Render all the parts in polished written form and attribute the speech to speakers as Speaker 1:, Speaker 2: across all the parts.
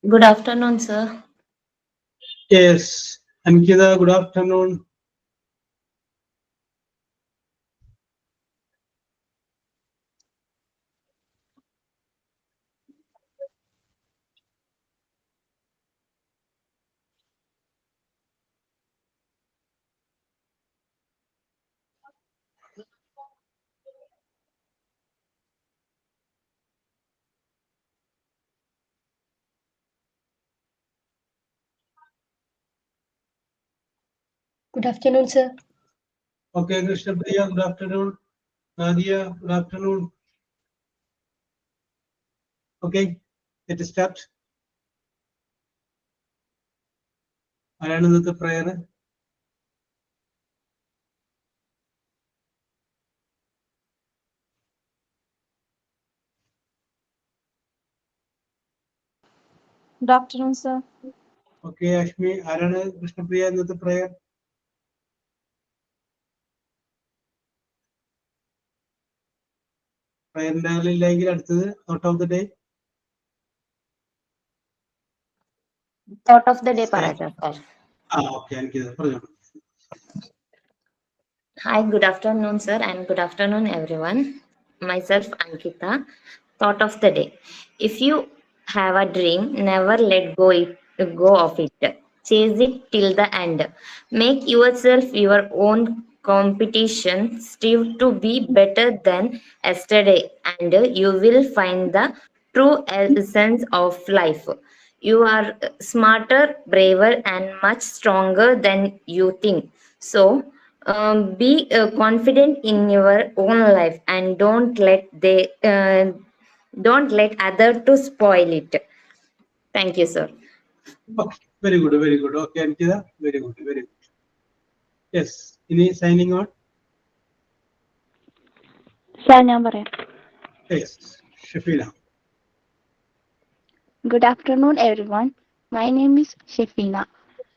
Speaker 1: Good afternoon, sir.
Speaker 2: Yes, Ankita, good afternoon.
Speaker 3: Good afternoon, sir.
Speaker 2: Okay, Krishna Priya, good afternoon. Nadia, good afternoon. Okay, let's start. ആരാണ് ഇന്നത്തെ prayer?
Speaker 4: Good afternoon, sir.
Speaker 2: Okay, Ashmi, ആരാണ് കൃഷ്ണപ്രിയ ഇന്നത്തെ prayer? പ്രയറിന്റെ ആളില്ലെങ്കിൽ അടുത്തത് out of the day.
Speaker 1: Thought of the day, Paraja, sir.
Speaker 2: Okay, Ankita, പറഞ്ഞോളൂ.
Speaker 1: Hi, good afternoon, sir, and good afternoon, everyone. Myself, Ankita. Thought of the day. If you have a dream, never let go of it. Chase it till the end. Make yourself your own competition. Strive to be better than yesterday, and you will find the true essence of life. You are smarter, braver, and much stronger than you think. So, be confident in your own life and don't let Don't let other to spoil it. Thank you, sir.
Speaker 2: Okay, very good, very good. Okay, Ankita, very good, very good. Yes, any signing on?
Speaker 4: Sir ഞാൻ പറയാം.
Speaker 2: Yes, Shafina.
Speaker 4: Good afternoon, everyone. My name is Shefina.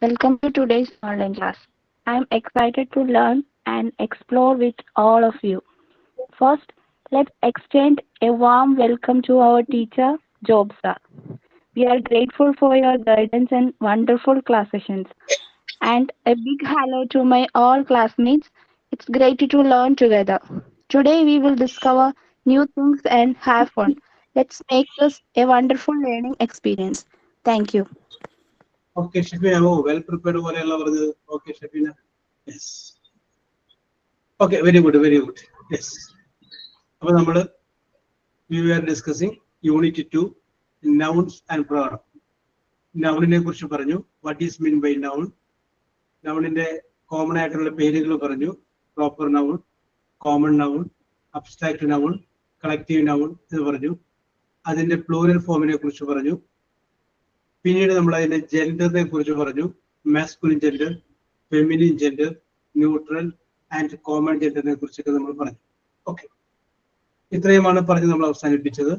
Speaker 4: Welcome to today's online class. I am excited to learn and explore with all of you. First, let's extend a warm welcome to our teacher, Job sir. We are grateful for your guidance and wonderful class sessions. And a big hello to my all classmates. It's great to learn together. Today we will discover new things and have fun. Let's make this a wonderful learning experience. Thank you.
Speaker 2: Okay, Shafina, oh, well prepared പോലെയല്ല പറഞ്ഞത്. Okay, Shafina. Yes. Okay, very good, very good. Yes. അപ്പോൾ നമ്മള് we were discussing unit 2 nouns and pronoun. നൗണിനെ കുറിച്ച് പറഞ്ഞു. What is meant by noun? നൗണിന്റെ common ആയിട്ടുള്ള പേരുകൾ പറഞ്ഞു. Proper noun, common noun, abstract noun, collective noun എന്ന് പറഞ്ഞു. അതിന്റെ പ്ലൂറൽ ഫോമിനെ കുറിച്ച് പറഞ്ഞു. പിന്നീട് നമ്മൾ അതിന്റെ ജെൻഡറിനെ കുറിച്ച് പറഞ്ഞു. Masculine gender, feminine gender, neutral and common ജെൻഡറിനെ കുറിച്ചൊക്കെ നമ്മൾ പറഞ്ഞു. ഓക്കെ, ഇത്രയുമാണ് പറഞ്ഞ് നമ്മൾ അവസാനിപ്പിച്ചത്.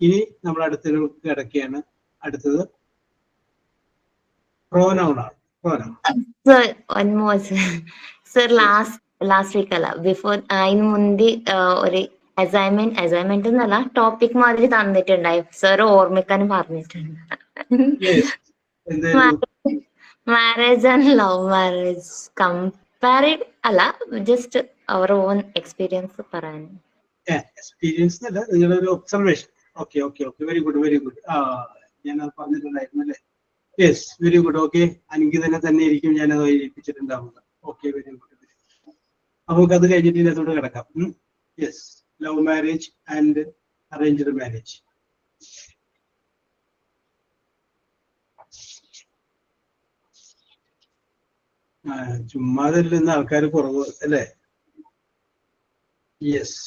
Speaker 2: ഇനി നമ്മൾ അടുത്തതിലേക്ക് കിടക്കുകയാണ്. അടുത്തത് പ്രോനൗൺ ആണ്. Pronoun.
Speaker 1: Sir, one more, sir. Sir, last week അല്ല, ബിഫോർ അതിന് മുന്തി ഒരു അസൈൻമെന്റ് എന്നല്ല, ടോപ്പിക് മാതിരി തന്നിട്ടുണ്ടായി. സർ ഓർമ്മിക്കാൻ പറഞ്ഞിട്ടുണ്ട്.
Speaker 2: Yes.
Speaker 1: Marriage and love marriage compared അല്ല, ജസ്റ്റ് അവർ ഓൺ എക്സ്പീരിയൻസ് പറയാൻ.
Speaker 2: എക്സ്പീരിയൻസ് അല്ല, നിങ്ങളുടെ ഒരു observation. Okay okay okay, very good very good. ഞാൻ അത് പറഞ്ഞിട്ടുണ്ടായിരുന്നു അല്ലേ? Yes, very good. ഓക്കെ, അങ്കിതനെ തന്നെ ഇരിക്കും ഞാൻ അത് ഏൽപ്പിച്ചിട്ടുണ്ടാവുക. Okay, very good. നമുക്ക് അത് കഴിഞ്ഞിട്ട് ഇതിനകത്തോട്ട് കിടക്കാം. Yes, love marriage and arranged marriage. ചുമ്മാതിൽ നിന്ന് ആൾക്കാർ കുറവ് അല്ലേ? Yes,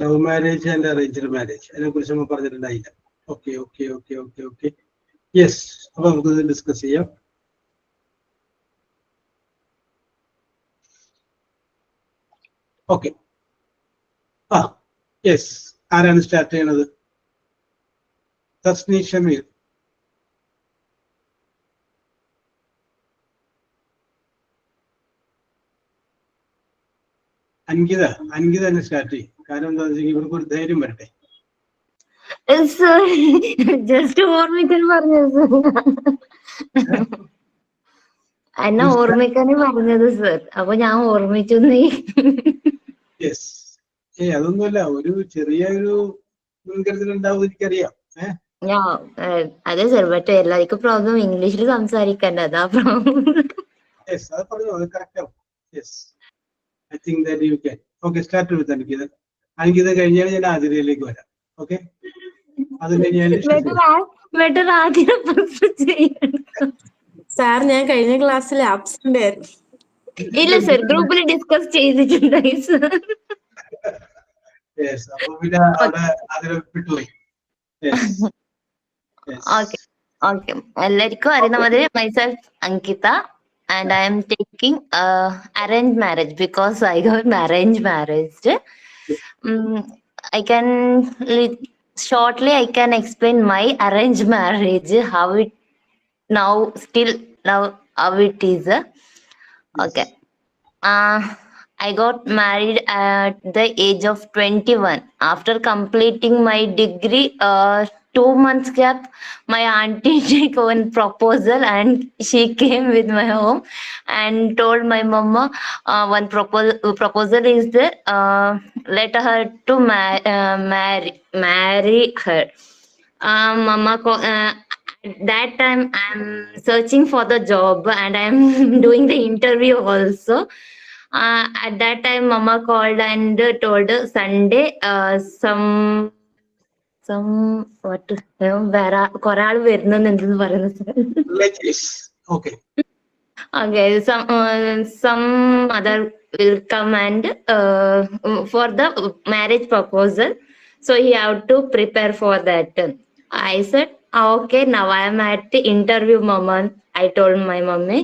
Speaker 2: love marriage and arranged marriage, അതിനെ കുറിച്ച് നമ്മൾ പറഞ്ഞിട്ടുണ്ടായില്ല. Okay okay okay okay okay, yes. അപ്പൊ നമുക്ക് ഡിസ്കസ് ചെയ്യാം. ഓക്കെ, യെസ്, ആരാണ് സ്റ്റാർട്ട് ചെയ്യണത്? തസ്നി ഷമീർ. അൻകിത തന്നെ സ്റ്റാർട്ട് ചെയ്യും. കാരണം എന്താ വെച്ചാൽ ഇവർക്ക് ഒരു ധൈര്യം വരട്ടെ.
Speaker 1: സർ ജസ്റ്റ് ഓർമ്മിക്കാൻ പറഞ്ഞത് സർ, എന്നെ ഓർമ്മിക്കാനേ പറഞ്ഞത് സർ. അപ്പൊ ഞാൻ ഓർമ്മിച്ചു.
Speaker 2: യെസ്, അതൊന്നുമല്ല, ഒരു ചെറിയ ഒരു മുൻകരുതൽ ഉണ്ടാവും, എനിക്കറിയാം.
Speaker 1: അതെ സർ, ബട്ട് എല്ലാവർക്കും പ്രോബ്ലം ഇംഗ്ലീഷിൽ സംസാരിക്കണ്ട, അതാ പ്രോബ്ലം.
Speaker 2: യെസ്, അത് പറഞ്ഞു, അത് കറക്റ്റ് ആവും. Yes, I think that you can. Okay, start with Ankita. Ankita കഴിഞ്ഞാൽ ഞാൻ ആതിരയിലേക്ക് വരാം. ഓക്കെ, അത് കഴിഞ്ഞാൽ
Speaker 1: ബെറ്റർ ആദ്യം ചെയ്യണം.
Speaker 5: സാർ, ഞാൻ കഴിഞ്ഞ ക്ലാസ്സിൽ ആബ്സെന്റ് ആയിരുന്നു.
Speaker 1: ഇല്ല സർ, ഗ്രൂപ്പിൽ ഡിസ്കസ് ചെയ്തിട്ടുണ്ടായി സർ.
Speaker 2: അപ്പൊ പിന്നെ അവിടെ അതിനെ വിട്ടുപോയി.
Speaker 1: Okay, okay. എല്ലാവർക്കും അറിയുന്ന മാതിരി myself Ankita, and I am taking arranged marriage because I got arranged marriage. I can shortly I can explain my arranged marriage, how it now how it is. Okay. I got married at the age of 21. After completing my degree, 2 months gap, my auntie took one proposal and she came with my home and told my mama one proposal is there, let her to marry her. Mama that time I'm searching for the job and I'm doing the interview also. At that time mama called and told Sunday some what വേറെ കുറെ ആള് വരുന്നെന്ന് എന്തെന്ന് പറയുന്നത്.
Speaker 2: Okay,
Speaker 1: some other will come and for the marriage proposal. So he have to prepare for that. I said, okay, now I am at the interview moment. I told my mommy,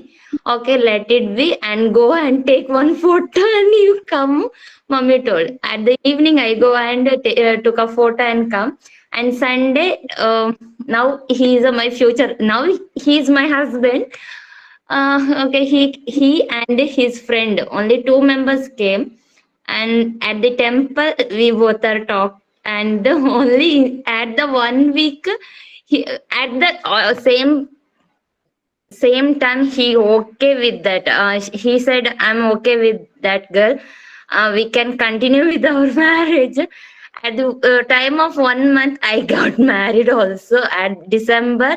Speaker 1: okay, let it be and go and take one photo and you come. Mommy told. At the evening, I go and took a photo and come. And Sunday, now he is my future. Now he is my husband. Okay, he and his friend, only two members came, and at the temple we both are talked, and only at the 1 week, at the same time he okay with that. He said, I'm okay with that girl. We can continue with our marriage. At the time of 1 month, I got married also at December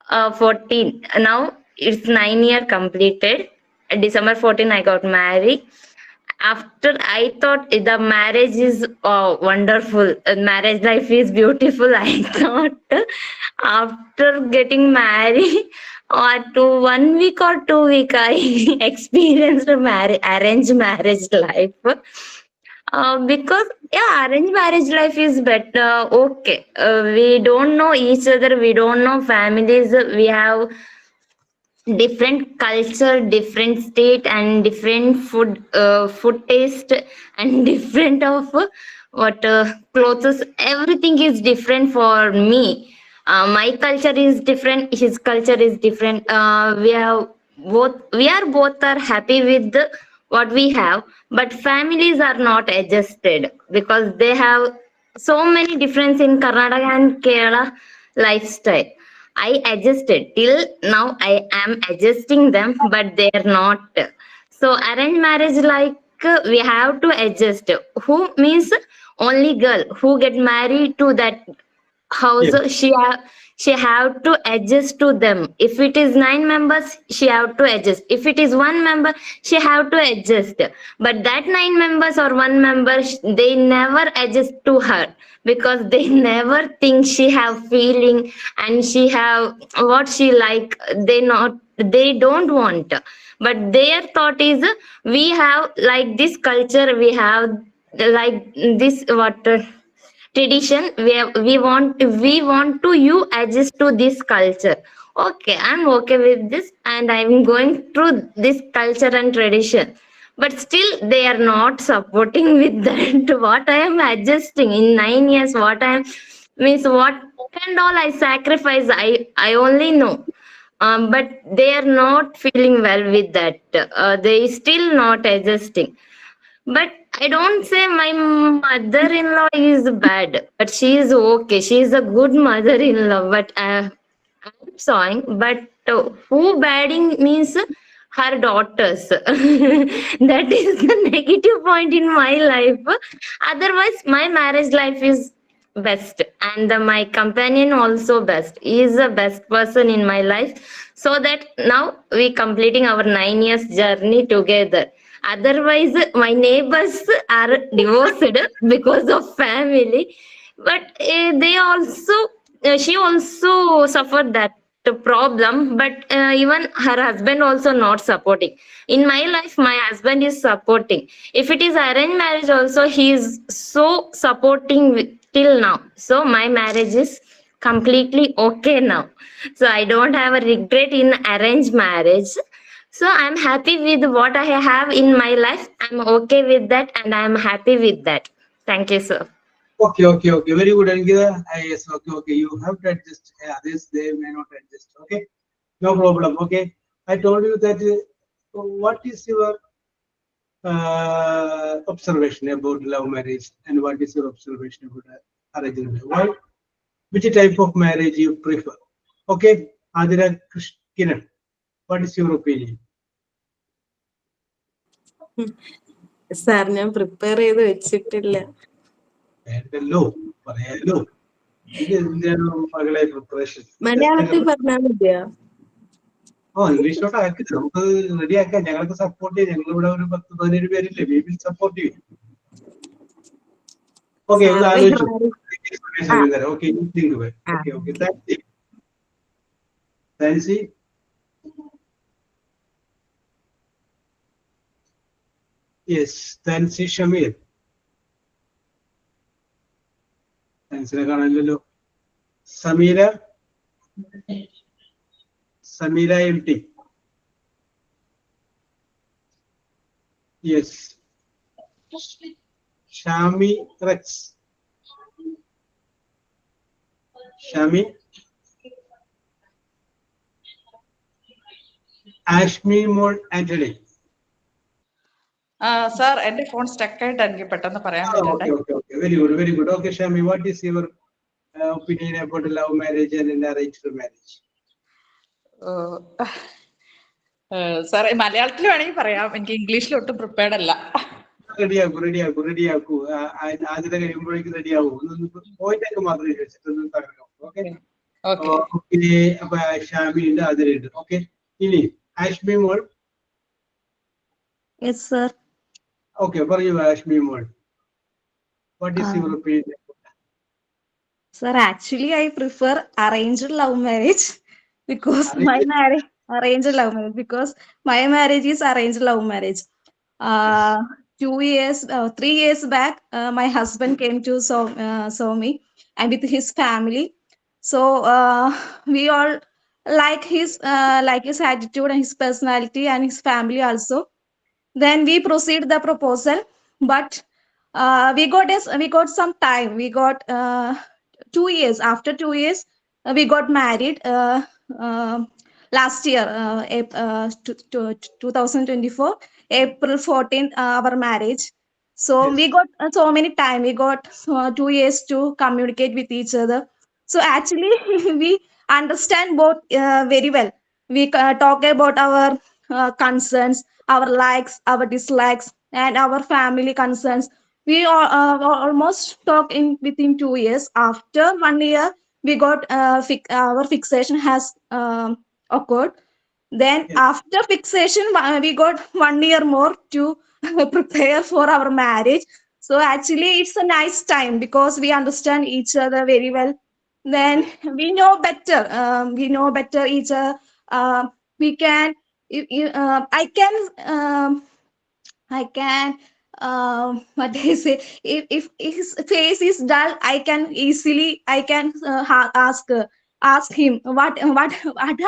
Speaker 1: 14. Now it's 9 year completed. December 14, I got married. After I thought the marriage is wonderful, marriage life is beautiful. I thought after getting married, or to 1 week or 2 week, I experienced a arranged marriage life. Because yeah, arranged marriage life is better. Okay, we don't know each other, we don't know families, we have different culture, different state, and different food taste, and different of what clothes. Everything is different for me. My culture is different, his culture is different. We are both are happy with what we have, but families are not adjusted because they have so many difference in Karnataka and Kerala lifestyle. I adjusted till now. I am adjusting them, but they are not. So arranged marriage, like we have to adjust. Who means only girl who get married to that house,
Speaker 2: Yes.
Speaker 1: she have to adjust to them. If it is 9 members, she have to adjust. If it is one member, she have to adjust. But that 9 members or one member, they never adjust to her because they never think she have feeling and she have what she like. They don't want. But their thought is, we have like this culture, we have like this what tradition, we want to you adjust to this culture. Okay, I'm okay with this and I'm going through this culture and tradition, but still they are not supporting with that. What I am adjusting in 9 years, what I am means what and all I sacrifice, I only know. But they are not feeling well with that. They still not adjusting. But I don't say my mother-in-law is bad, but she is okay. She is a good mother-in-law. But I'm sorry, but who badding means her daughters. That is the negative point in my life. Otherwise, my marriage life is best, and my companion also best. He is the best person in my life. So that now we completing our 9 years journey together. Otherwise, my neighbors are divorced because of family, but they also, she also suffered that problem. But even her husband also not supporting. In my life, my husband is supporting. If it is arranged marriage, also he is so supporting till now. So my marriage is completely okay now. So I don't have a regret in arranged marriage. So I'm happy with what I have in my life. I'm okay with that and I'm happy with that. Thank you, sir.
Speaker 2: Okay. Very good, Angita. Yes, okay. You have to adjust. Others, they may not adjust. Okay, no problem. Okay, I told you that. What is your observation about love marriage, and what is your observation about arranged marriage? Why? Which type of marriage you prefer? Okay, Adira Kiran, what is your opinion?
Speaker 5: Sir ഞാൻ prepare ചെയ്ത് വെച്ചിട്ടില്ല.
Speaker 2: വേണ്ടല്ലോ, പറയാലോ. ഇത് എന്താണ് മകളെ preparation?
Speaker 5: മലയാളത്തിൽ പറഞ്ഞാൽ മതിയോ?
Speaker 2: ഇംഗ്ലീഷിലോട്ട് ആക്കി നമുക്ക് റെഡിയാക്കാം. ഞങ്ങൾക്ക് സപ്പോർട്ട് ചെയ്യും. ഞങ്ങളിവിടെ ഒരു 10-17 പേരില്ലേ, വി വിൽ സപ്പോർട്ട് ചെയ്യും. ഓക്കെ, ഒന്ന് ആലോചിച്ചു. ഓക്കെ, താൻസി. യെസ്, താൻസി ഷമീർ. ആൻസറെ കാണാനില്ലല്ലോ. Sameera MT. Yes. Shami Rex. Shami. Ashmi Mol Anthony.
Speaker 6: Sir, എന്റെ ഫോൺ സ്റ്റക്ക് ആയിട്ട് എനിക്ക് പെട്ടെന്ന് പറയാൻ പറ്റണ്ടേ.
Speaker 2: Okay. Very good. Okay, Shami, what is your opinion about love marriage and arranged marriage?
Speaker 6: Sir മലയാളത്തിൽ വേണമെങ്കിൽ പറയാം, എനിക്ക് ഇംഗ്ലീഷിൽ ഒട്ടും പ്രിപ്പയർഡ് അല്ല.
Speaker 2: റെഡിയാക്കൂ. ആദ്യത്തെ കഴിയുമ്പോഴേക്കും റെഡിയാവൂ. പോയിന്റ് ഒക്കെ മാത്രമേ ചോദിച്ചിട്ടൊന്നും തകർക്കാം. ഓക്കെ. അപ്പൊ ഷാമി ഉണ്ട്, അതിലുണ്ട്. ഓക്കെ. ഇനി ആഷ്മി മോൾ.
Speaker 7: Yes, sir.
Speaker 2: Okay, പറയൂ ആഷ്മി മോൾ. What is your opinion?
Speaker 7: Sir, actually, I prefer arranged love marriage because my marriage is arranged love marriage. 3 years back, my husband came to saw me and with his family. So we all like his attitude and his personality and his family also. Then we proceed the proposal, but we got some time. We got 2 years. After 2 years, we got married last year, 2024, April 14th, our marriage. So
Speaker 2: Yes.
Speaker 7: we got so many time. We got 2 years to communicate with each other. So actually, we understand both very well. We talk about our concerns, our likes, our dislikes, and our family concerns. We almost talk in within 2 years. After 1 year, we got our fixation has occurred. Then
Speaker 2: Yes.
Speaker 7: after fixation, we got 1 year more to prepare for our marriage. So actually, it's a nice time because we understand each other very well. Then we know better. We know better each other. We can. I can. What do I say? If his face is dull, I can ask him what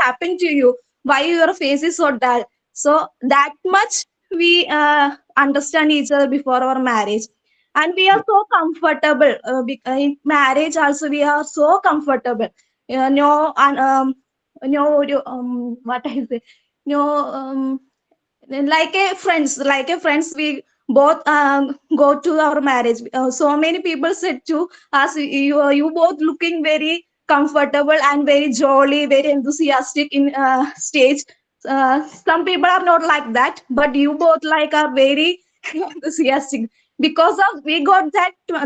Speaker 7: happened to you? Why your face is so dull? So that much we understand each other before our marriage, and we are so comfortable. In marriage also we are so comfortable. No, what I say? No. Like a friends, we both go to our marriage. So many people said to us, you both looking very comfortable and very jolly, very enthusiastic in stage. Some people are not like that, but you both like are very enthusiastic because of we got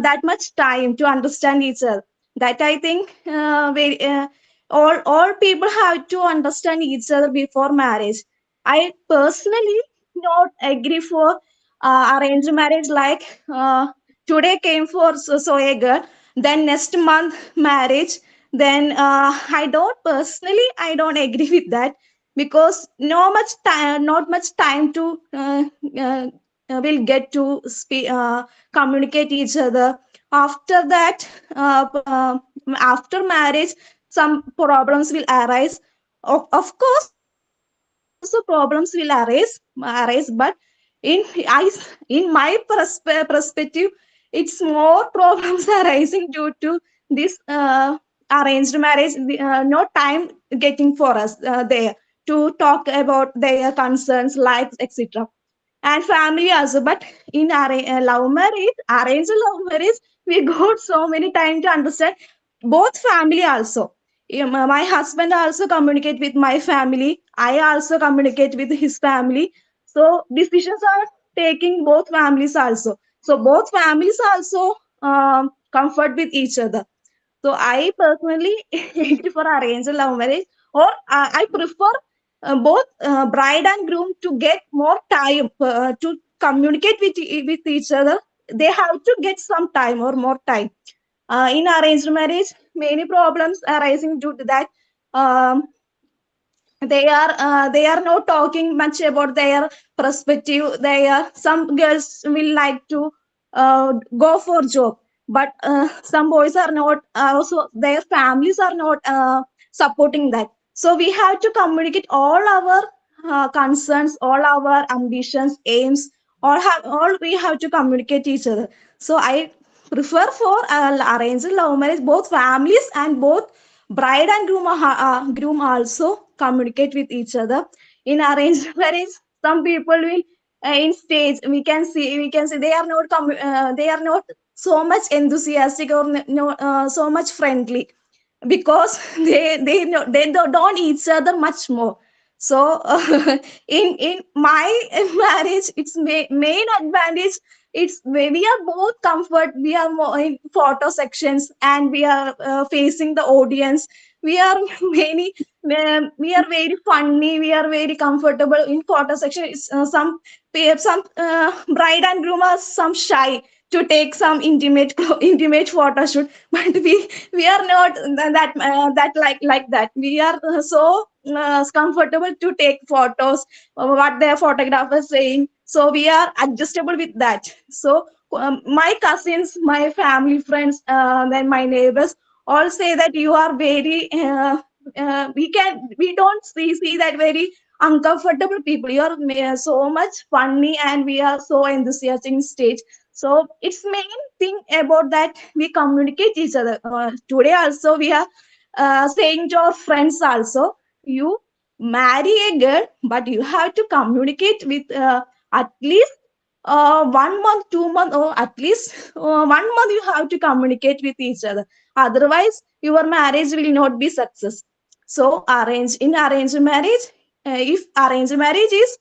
Speaker 7: that much time to understand each other. That I think all people have to understand each other before marriage. I personally not agree for arranged marriage. Like today came for so a girl, then next month marriage. Then I don't agree with that because not much time to will get to communicate each other. After that, after marriage, some problems will arise. Of course also problems will arise, but in in my perspective, it's more problems arising due to this arranged marriage. No time getting for us there to talk about their concerns, likes, etc., and family also. But in arranged love marriage, we got so many time to understand both family also. My husband also communicate with my family. I also communicate with his family. So decisions are taking both families also. So both families also comfort with each other. So I personally prefer arranged love marriage, or I prefer both bride and groom to get more time to communicate with each other. They have to get some time or more time. In arranged marriage, many problems arising due to that. They are not talking much about their perspective. Some girls will like to go for job. but some boys are not, also their families are not supporting that. So we have to communicate all our concerns, all our ambitions, aims, all we have to communicate each other. So I prefer for arranged love marriage. Both families and both bride and groom also communicate with each other. In arranged marriage, some people will in stage we can see they are not they are not so much enthusiastic or no, so much friendly, because they don't each other much more. So in my marriage, it's main advantage. It's we are both comfort. We are more in photo sections, and we are facing the audience. We are many. We are very funny. We are very comfortable in photo section. Some bride and groom are some shy to take some intimate photo shoot, but we are not that like that. We are so comfortable to take photos, what their photographer is saying, so we are adjustable with that. So my cousins, my family friends, then my neighbors all say that you are very we don't see that very uncomfortable people. You are so much funny, and we are so enthusiastic in stage. So it's main thing about that we communicate each other. Today also we are saying to our friends also, you marry a girl, but you have to communicate with at least 1 month, 2 months, or at least 1 month you have to communicate with each other. Otherwise, your marriage will not be success. So arranged marriage, if arranged marriage is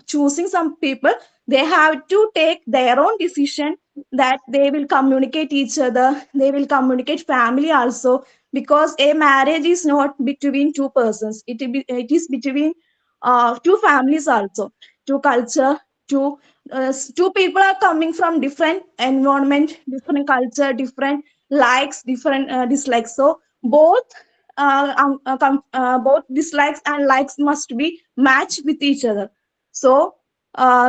Speaker 7: choosing some people, they have to take their own decision, that they will communicate each other. They will communicate family also, because a marriage is not between two persons. It is between two families also, two culture, two people are coming from different environment, different culture, different likes, different dislikes. So both dislikes and likes must be matched with each other. So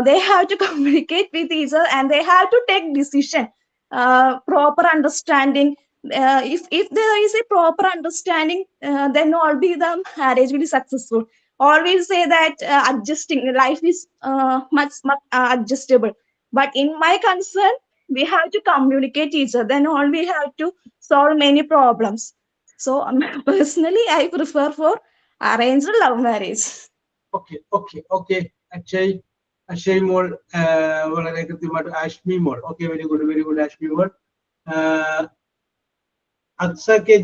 Speaker 7: they have to communicate with each other, and they have to take decision, proper understanding. If there is a proper understanding, then all be the marriage will be successful. Always say that adjusting life is much adjustable, but in my concern, we have to communicate each other, then all we have to solve many problems. So personally, I prefer for arranged love marriage.
Speaker 2: Okay. Akshay മോൾ വളരെ കൃത്യമായിട്ട് ആഷ്മി മോൾ. Okay, very good Ashmi മോൾ. Aksa K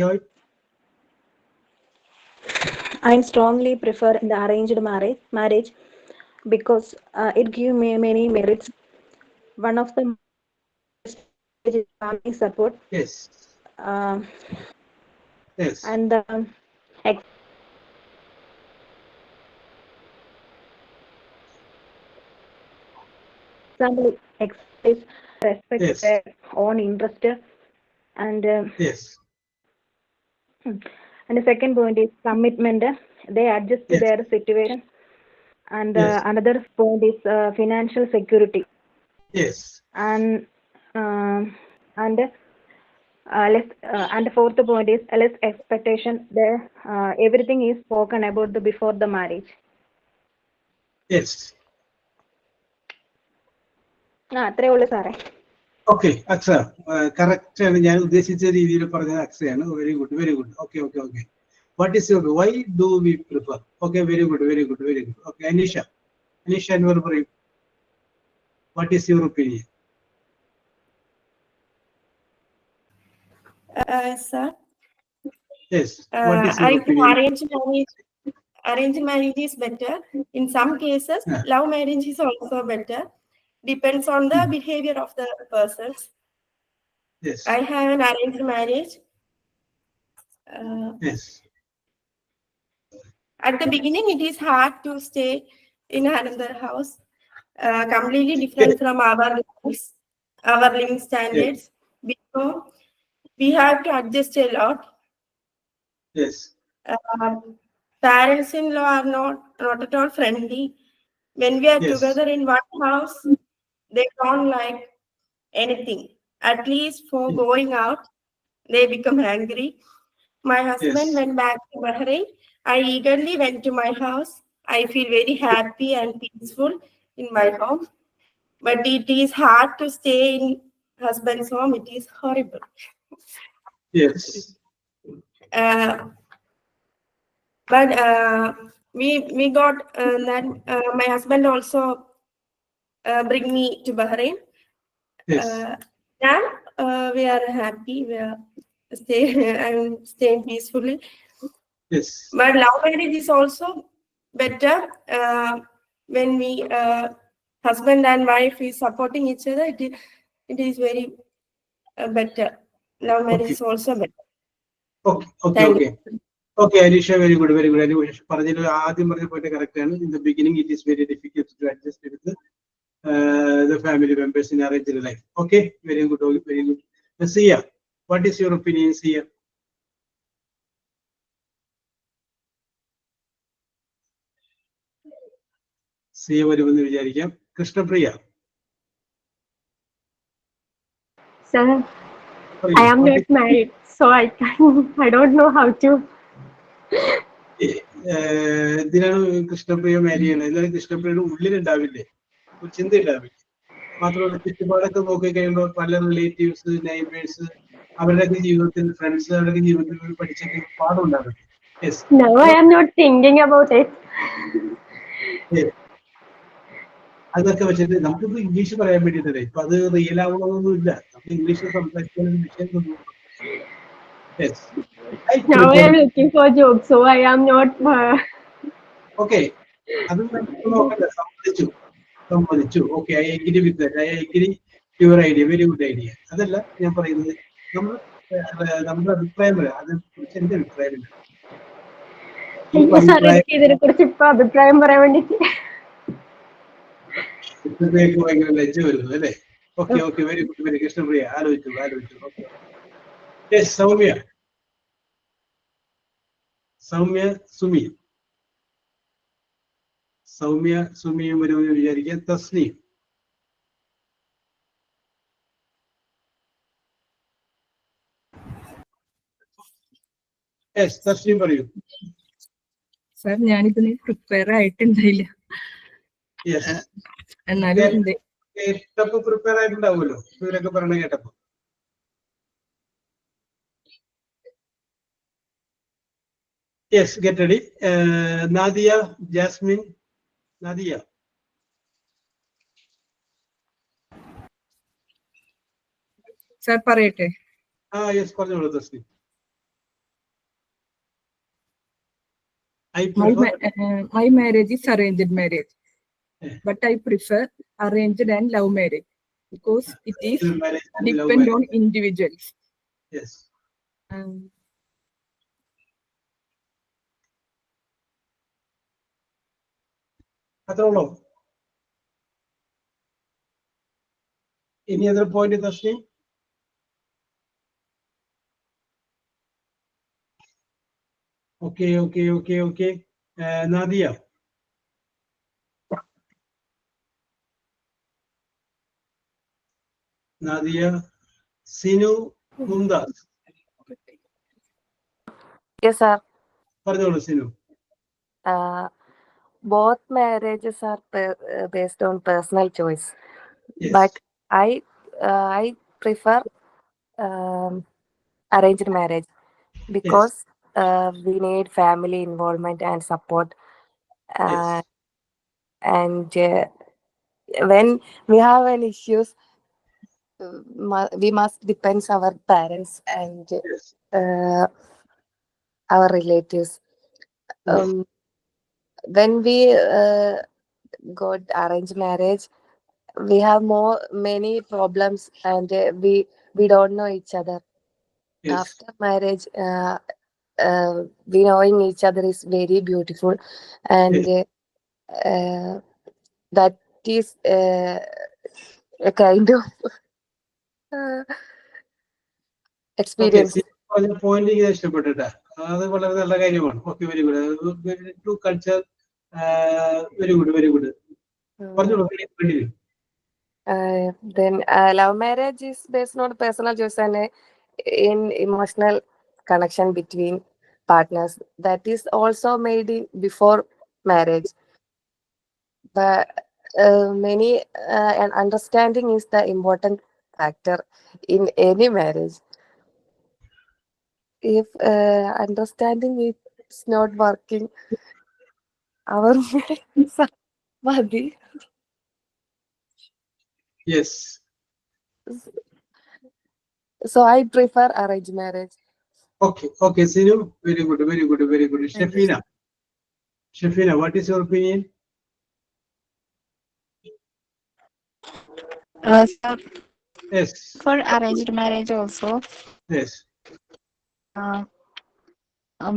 Speaker 2: Joy.
Speaker 8: I strongly prefer the arranged marriage because it gives me many merits. One of them is family support.
Speaker 2: Yes.
Speaker 8: And example, express respect their own interest, and and the second point is commitment. They adjust to their situation. And another point is financial security.
Speaker 2: Yes.
Speaker 8: And the fourth point is less expectation. There, everything is spoken about before the marriage.
Speaker 2: Yes.
Speaker 8: അത്രേ ഉള്ളൂ സാറേ.
Speaker 2: Okay, അക്സ correct ആണ്. ഞാൻ ഉദ്ദേശിച്ച രീതിയിൽ പറഞ്ഞത് അക്സയാണ്. Very good. Okay. What is your why do we prefer? Okay, very good. Okay, Aneesha എന്നോട് പറയും, what is your opinion?
Speaker 5: Sir,
Speaker 2: Yes, what is your
Speaker 5: I think
Speaker 2: opinion?
Speaker 5: arranged marriage is better. In some cases, love marriage is also better. Depends on the behavior of the persons.
Speaker 2: Yes.
Speaker 5: I have an arranged marriage.
Speaker 2: Yes.
Speaker 5: At the beginning, it is hard to stay in another house, completely different from our living standards. Because we have to adjust a lot.
Speaker 2: Yes.
Speaker 5: Parents-in-law are not at all friendly. When we are together in one house, they don't like anything. At least for going out, they become angry. My husband
Speaker 2: Yes.
Speaker 5: went back to Bahrain. I eagerly went to my house. I feel very happy and peaceful in my home. But it is hard to stay in husband's home. It is horrible.
Speaker 2: Yes.
Speaker 5: But we got that my husband also bring me to Bahrain.
Speaker 2: Yes.
Speaker 5: Now we are happy. We are I'm staying peacefully.
Speaker 2: Yes.
Speaker 5: But love marriage is also better when we husband and wife is supporting each other. It is very better. Love marriage
Speaker 2: Okay.
Speaker 5: is also better.
Speaker 2: Okay. Okay.
Speaker 5: Thank
Speaker 2: Okay. Okay, Anisha, very good, very good. Anyway, correct. In the beginning, it is very difficult to adjust with the family members in arranged life. Okay, very good, very good. Sia, what is your opinion, Sia? Sia, വരുമെന്ന് വിചാരിക്കാം. Krishnapriya.
Speaker 3: Sir,
Speaker 2: Sorry,
Speaker 3: I am
Speaker 2: what
Speaker 3: not married, so I don't know how to.
Speaker 2: എന്തിനാണ് കൃഷ്ണപ്രിയ മാരി ചെയ്യണത്? എന്നാലും കൃഷ്ണപ്രിയയുടെ ഉള്ളിലുണ്ടാവില്ലേ, ഒരു ചിന്ത ഉണ്ടാവില്ലേ? മാത്രമല്ല ചുറ്റുപാടൊക്കെ നോക്കി കഴിയുമ്പോൾ പല റിലേറ്റീവ്സ്, നൈബേഴ്സ്, അവരുടെയൊക്കെ ജീവിതത്തിൽ, ഫ്രണ്ട്സ്, അവരുടെ ജീവിതത്തിൽ പഠിച്ചൊക്കെ പാടുണ്ടാകും. Yes.
Speaker 3: No, I am not thinking about it.
Speaker 2: അതൊക്കെ വെച്ചിട്ട് നമുക്കിപ്പോ ഇംഗ്ലീഷ് പറയാൻ വേണ്ടിയിട്ടല്ലേ, ഇപ്പൊ അത് റിയൽ ആവണമെന്നൊന്നും ഇല്ല. നമുക്ക് ഇംഗ്ലീഷിൽ സംസാരിക്കാൻ ഒരു വിഷയം തോന്നുന്നു. Yes.
Speaker 3: Now I am looking for a job, so I am not.
Speaker 2: Okay, അത് നോക്കണ്ട. സമ്മതിച്ചു. Okay, I agree with that. I agree your idea. Very good idea. അതല്ല ഞാൻ പറയുന്നത്, നമ്മുടെ അഭിപ്രായം പറയാം. അതിനെ കുറിച്ച് എന്റെ അഭിപ്രായമില്ല.
Speaker 3: സാർ, എനിക്ക് ഇതിനെ കുറിച്ച് ഇപ്പൊ അഭിപ്രായം പറയാൻ വേണ്ടിട്ട്
Speaker 2: ഭയങ്കര ലജ്ജ വരുന്നത് അല്ലേ? Okay, okay, very good, very. Krishnapriya ആലോചിച്ചു. ഓക്കെ. യെസ്, സൗമ്യ സുമിയും വരുമെന്ന് വിചാരിക്കാൻ. തസ്നീം. യെസ്, തസ്നീം പറയൂ.
Speaker 6: സർ, ഞാനിതിന് പ്രിപ്പയർ ആയിട്ടുണ്ടായില്ല. എന്നാലും
Speaker 2: കേട്ടപ്പോ പ്രിപ്പയർ ആയിട്ടുണ്ടാവുമല്ലോ ഇവരൊക്കെ പറയണ കേട്ടപ്പോ. Yes, get ready. Nadia, Jasmin. Nadia.
Speaker 6: Sir പറയട്ടെ?
Speaker 2: യെസ്, പറഞ്ഞോളൂ Tasneem.
Speaker 6: My marriage is arranged marriage, but I prefer arranged and love marriage because it is depend on individuals.
Speaker 2: Yes. അത്രയുള്ളൂ. Any other point, Tashni? Okay. Nadia. Sinu, Mumtaz.
Speaker 9: Yes, sir.
Speaker 2: പറഞ്ഞോളൂ Sinu.
Speaker 9: Both marriages are based on personal choice,
Speaker 2: Yes.
Speaker 9: but I prefer arranged marriage because we need family involvement and support.
Speaker 2: Yes.
Speaker 9: And when we have any issues, we must depend our parents and
Speaker 2: Yes.
Speaker 9: our relatives.
Speaker 2: Yes.
Speaker 9: When we got arranged marriage, we have many problems, and we don't know each other.
Speaker 2: Yes.
Speaker 9: After marriage, we knowing each other is very beautiful, and that is a kind of experience.
Speaker 2: Point എനിക്ക് ഇഷ്ടപ്പെട്ടിട്ടാ. അത് വളരെ നല്ല കാര്യമാണ്. Okay, very good. To culture. Very good. പറഞ്ഞോളൂ.
Speaker 9: Then love marriage is based on personal choice and in emotional connection between partners. That is also made before marriage. But many and understanding is the important factor in any marriage. If understanding is not working, our marriage is madi.
Speaker 2: Yes.
Speaker 9: So I prefer arranged marriage.
Speaker 2: Okay. Okay, Sinu. Very good. Very good. Very good.
Speaker 5: Thank you,
Speaker 2: Shafina. Shafina, what is your opinion?
Speaker 4: So
Speaker 2: Yes.
Speaker 4: for arranged marriage also,
Speaker 2: Yes.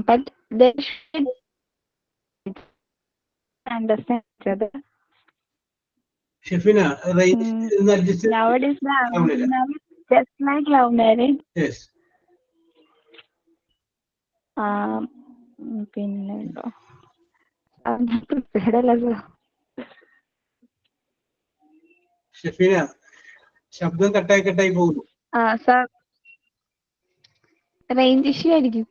Speaker 4: but they should understand each other.
Speaker 2: Shafina,
Speaker 4: Nowadays, the arranged marriage just like love marriage.
Speaker 2: Yes.
Speaker 4: പിന്നെ prepared അല്ല sir.
Speaker 2: Shafeena, ശബ്ദം കട്ടായി പോകുന്നു.
Speaker 4: Sir range issue ആയിരിക്കും.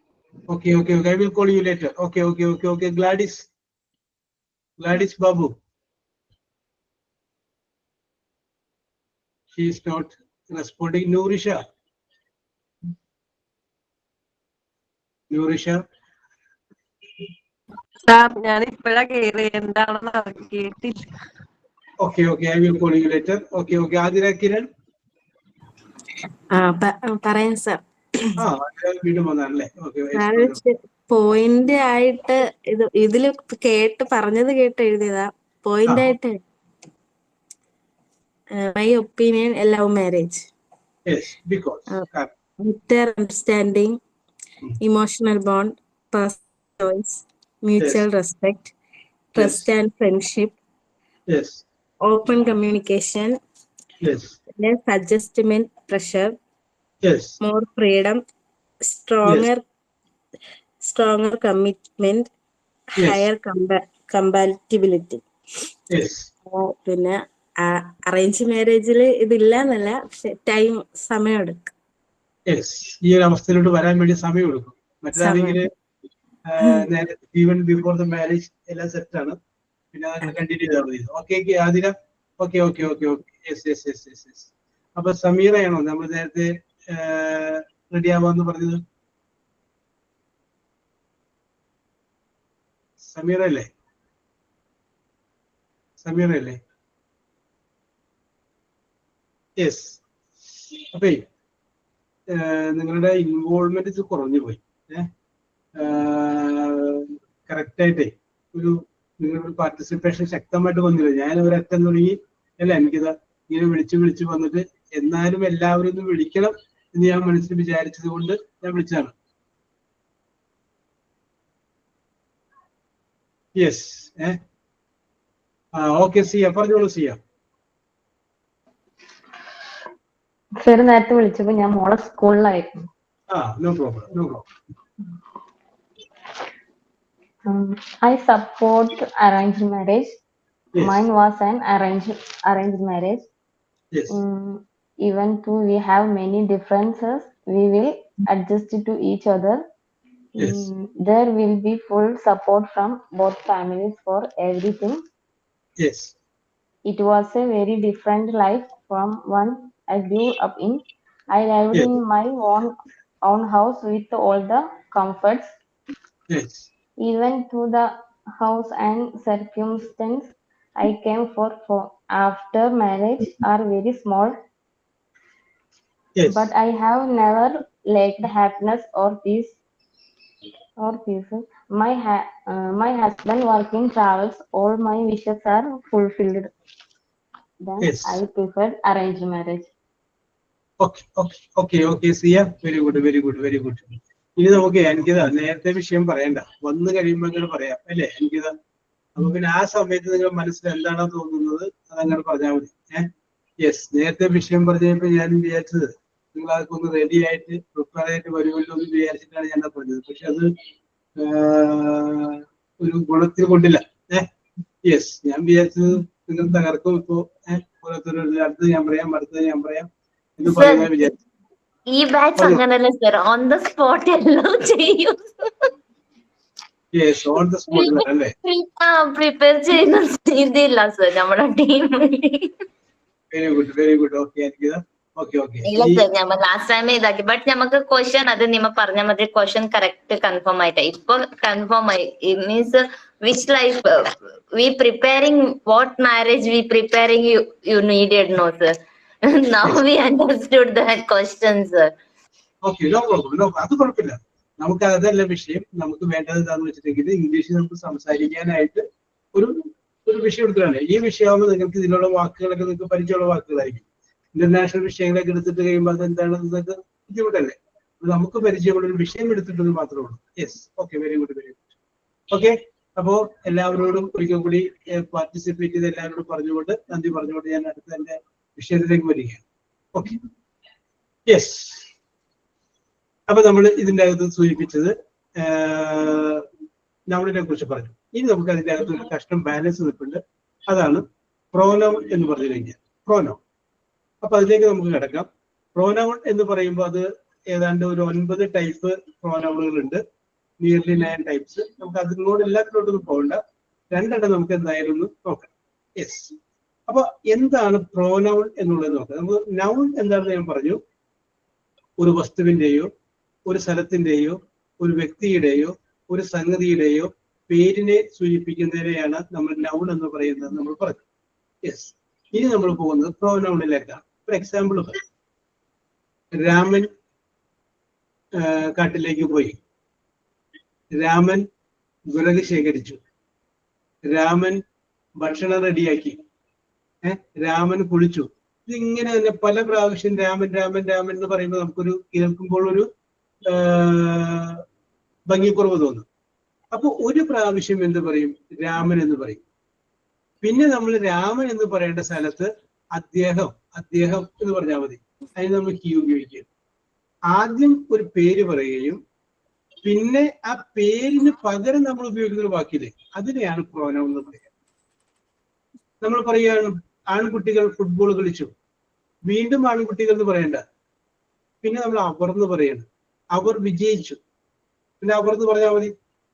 Speaker 2: Okay. I will call you later. Okay. Gladys Babu. She is not responding. Nurisha.
Speaker 10: Sir ഞാൻ ഇപ്പോഴാ കേറി, എന്താണെന്ന് കേട്ടില്ല.
Speaker 2: Okay. I will call you later. Okay. Adira Kiran.
Speaker 10: പറയാം സാർ.
Speaker 2: വീണ്ടും വന്നല്ലേ?
Speaker 10: പോയിന്റ് ആയിട്ട് ഇതില് പറഞ്ഞത് കേട്ട് എഴുതിയതാ. പോയിന്റ് ആയിട്ട് my opinion love marriage.
Speaker 2: Yes, because
Speaker 10: better understanding, emotional bond, personal choice, mutual respect, trust and friendship.
Speaker 2: Yes.
Speaker 10: Open communication.
Speaker 2: Yes.
Speaker 10: Less adjustment pressure.
Speaker 2: Yes.
Speaker 10: More freedom. Stronger commitment.
Speaker 2: Yes.
Speaker 10: Higher compatibility.
Speaker 2: Yes.
Speaker 10: പിന്നെ arrange മാരേജിൽ ഇതില്ല എന്നല്ല, പക്ഷെ സമയം എടുക്കും.
Speaker 2: ഈ ഒരു അവസ്ഥയിലോട്ട് വരാൻ വേണ്ടി സമയം എടുക്കും. മറ്റേതാണെങ്കിൽ ഈവൻ ബിഫോർ ദ മാരേജ് എല്ലാം സെറ്റ് ആണ്, പിന്നെ കണ്ടിന്യൂ ചെയ്താൽ മതി. ഓക്കെ ആതിര. ഓക്കെ. യെസ്. അപ്പൊ സമീറയാണോ നമ്മൾ നേരത്തെ റെഡി ആവാന്ന് പറഞ്ഞത്? സമീറ അല്ലേ? യെസ്. അപ്പേ നിങ്ങളുടെ ഇൻവോൾവ്മെന്റ് കുറഞ്ഞു പോയി. കറക്റ്റായിട്ടേ നിങ്ങളുടെ പാർട്ടിസിപ്പേഷൻ ശക്തമായിട്ട് വന്നില്ല. ഞാൻ ഒരറ്റം തുടങ്ങി അല്ല, എനിക്കിത് ഇങ്ങനെ വിളിച്ച് വന്നിട്ട് എന്നാലും എല്ലാവരും ഒന്ന് വിളിക്കണം എന്ന് ഞാൻ മനസ്സിൽ വിചാരിച്ചത് കൊണ്ട് ഞാൻ വിളിച്ചതാണ്. യെസ്. ഓക്കെ. പറഞ്ഞോളൂ സിയ.
Speaker 8: സർ നേരത്തെ വിളിച്ചപ്പോ ഞാൻ മോളെ സ്കൂളിലായിരുന്നു.
Speaker 2: No problem.
Speaker 8: I support arranged marriage.
Speaker 2: Yes.
Speaker 8: Mine was an arranged marriage.
Speaker 2: Yes.
Speaker 8: Even though we have many differences, we will adjust to each other.
Speaker 2: Yes.
Speaker 8: There will be full support from both families for everything.
Speaker 2: Yes.
Speaker 8: It was a very different life from one I grew up in. I lived in my own house with all the comforts.
Speaker 2: Yes.
Speaker 8: Even to the house and circumstance I came for after marriage are very small.
Speaker 2: Yes.
Speaker 8: But I have never lacked happiness or peace. My husband working travels, all my wishes are fulfilled. Then
Speaker 2: Yes.
Speaker 8: I preferred arranged marriage.
Speaker 2: Okay, Siya. Very good. ഇനി നമുക്ക് എനിക്കിതാ നേരത്തെ വിഷയം പറയണ്ട, വന്നു കഴിയുമ്പോൾ അങ്ങനെ പറയാം അല്ലേ? എനിക്കിതാ അപ്പൊ പിന്നെ ആ സമയത്ത് നിങ്ങൾ മനസ്സിൽ എന്താണോ തോന്നുന്നത് അതങ്ങനെ പറഞ്ഞാൽ മതി. യെസ്. നേരത്തെ വിഷയം പറഞ്ഞപ്പോ ഞാൻ വിചാരിച്ചത് നിങ്ങൾ അതൊക്കെ ഒന്ന് റെഡി ആയിട്ട് പ്രിപ്പയർ ആയിട്ട് വരുമല്ലോ എന്ന് വിചാരിച്ചിട്ടാണ് ഞാൻ പറഞ്ഞത്. പക്ഷെ അത് ഒരു ഗുണത്തിൽ കൊണ്ടില്ല. യെസ്. ഞാൻ വിചാരിച്ചത് നിങ്ങൾ തകർക്കും. ഇപ്പോ ഓരോരുത്തരുടെ അടുത്തത് ഞാൻ പറയാം, അടുത്തത് ഞാൻ പറയാം എന്ന്
Speaker 1: Sir,
Speaker 2: പറയുന്ന വിചാരിച്ചു.
Speaker 1: ഈ ബാച്ച്
Speaker 2: പറഞ്ഞോ.
Speaker 1: അങ്ങനല്ല സർ, ഓൺ ദ സ്പോട്ട് എല്ലാം ചെയ്യും.
Speaker 2: യെസ്, ഓൺ ദ സ്പോട്ട് അല്ലേ?
Speaker 1: പ്രിപ്പയർ ചെയ്യുന്ന ഇതില്ല സർ നമ്മുടെ ടീമിൽ.
Speaker 2: Very good, very good. Okay Anikita. Okay okay.
Speaker 1: ഇല്ല സർ, ഞമ്മ ലാസ്റ്റ് ടൈം ഇതാക്കി. ബട്ട് നമുക്ക് ക്വസ്റ്റ്യൻ അത് നിമ്മ പറഞ്ഞ മതി, ക്വസ്റ്റ്യൻ കറക്റ്റ് കൺഫേം ആയിട്ട് ഇപ്പൊ കൺഫേം ആയി. Means which life we preparing, what marriage we preparing you needed no sir. Now we understood that question sir.
Speaker 2: Okay, no problem, no, അത് കുഴപ്പമില്ല. നമുക്ക് അതല്ല വിഷയം. നമുക്ക് വേണ്ടത് എന്താണെന്ന് വെച്ചിട്ടുണ്ടെങ്കിൽ ഇംഗ്ലീഷിൽ നമുക്ക് സംസാരിക്കാനായിട്ട് ഒരു വിഷയം എടുക്കുകയാണ്. ഈ വിഷയമാകുമ്പോൾ നിങ്ങൾക്ക് ഇതിലുള്ള വാക്കുകളൊക്കെ നിങ്ങൾക്ക് പരിചയമുള്ള വാക്കുകളായിരിക്കും. ഇന്റർനാഷണൽ വിഷയങ്ങളൊക്കെ എടുത്തിട്ട് കഴിയുമ്പോൾ അതെന്താണ് നിങ്ങൾക്ക് ബുദ്ധിമുട്ടല്ലേ? നമുക്ക് പരിചയമുള്ള ഒരു വിഷയം എടുത്തിട്ടത് മാത്രമേ ഉള്ളൂ. Yes, okay, very good, very good. Okay, അപ്പോ എല്ലാവരോടും ഒരിക്കൽ കൂടി പാർട്ടിസിപ്പേറ്റ് ചെയ്ത് എല്ലാവരോടും പറഞ്ഞുകൊണ്ട് നന്ദി പറഞ്ഞുകൊണ്ട് ഞാൻ അടുത്ത എന്റെ വിഷയത്തിലേക്ക് വരികയാണ്. Okay, yes. അപ്പൊ നമ്മൾ ഇതിന്റെ അകത്ത് സൂചിപ്പിച്ചത് നൗണിനെ കുറിച്ച് പറഞ്ഞു. ഇനി നമുക്ക് അതിന്റെ അകത്ത് ഒരു കഷ്ടം ബാലൻസ് നിൽപ്പുണ്ട്. അതാണ് പ്രോനൗൺ എന്ന് പറഞ്ഞു കഴിഞ്ഞാൽ പ്രോനൗൺ. അപ്പൊ അതിലേക്ക് നമുക്ക് കിടക്കാം. പ്രോനൗൺ എന്ന് പറയുമ്പോൾ അത് ഏതാണ്ട് ഒരു 9 ടൈപ്പ് പ്രോനൗണുകളുണ്ട്. Nearly 9 types. നമുക്ക് അതിനോട് എല്ലാത്തിലോട്ടൊന്നും പോകണ്ട. 2 നമുക്ക് എന്തായാലും ഒന്ന് നോക്കാം. യെസ്. അപ്പൊ എന്താണ് പ്രോനൗൺ എന്നുള്ളത് നോക്കാം. നമുക്ക് നൗൺ എന്താണെന്ന് ഞാൻ പറഞ്ഞു. ഒരു വസ്തുവിന്റെയോ ഒരു സ്ഥലത്തിന്റെയോ ഒരു വ്യക്തിയുടെയോ ഒരു സംഗതിയുടെയോ പേരിനെ സൂചിപ്പിക്കുന്നതിനെയാണ് നമ്മൾ നൗൺ എന്ന് പറയുന്നത് നമ്മൾ പറഞ്ഞു. യെസ്. ഇനി നമ്മൾ പോകുന്നത് പ്രോനൗണിലേക്കാണ്. ഫോർ എക്സാമ്പിൾ, രാമൻ കാട്ടിലേക്ക് പോയി. രാമൻ വിറക് ശേഖരിച്ചു. രാമൻ ഭക്ഷണം റെഡിയാക്കി. രാമൻ കുളിച്ചു. ഇതിങ്ങനെ തന്നെ പല പ്രാവശ്യം രാമൻ രാമൻ രാമൻ എന്ന് പറയുമ്പോൾ നമുക്കൊരു കേൾക്കുമ്പോൾ ഒരു ഭംഗിക്കുറവ് തോന്നും. അപ്പൊ ഒരു പ്രാവശ്യം എന്ത് പറയും? രാമൻ എന്ന് പറയും. പിന്നെ നമ്മൾ രാമൻ എന്ന് പറയേണ്ട സ്ഥലത്ത് അദ്ദേഹം അദ്ദേഹം എന്ന് പറഞ്ഞാൽ മതി. അതിന് നമ്മൾ ഹി ഉപയോഗിക്കുക. ആദ്യം ഒരു പേര് പറയുകയും പിന്നെ ആ പേരിന് പകരം നമ്മൾ ഉപയോഗിക്കുന്ന ഒരു വാക്കില്ലേ, അതിനെയാണ് പ്രോനൗൺ എന്ന് പറയുക. നമ്മൾ പറയുകയാണ് ആൺകുട്ടികൾ ഫുട്ബോൾ കളിച്ചു. വീണ്ടും ആൺകുട്ടികൾ എന്ന് പറയണ്ട. പിന്നെ നമ്മൾ അവർ എന്ന് പറയണം. അവർ വിജയിച്ചു. പിന്നെ അവർ എന്ന് പറഞ്ഞാൽ മതി.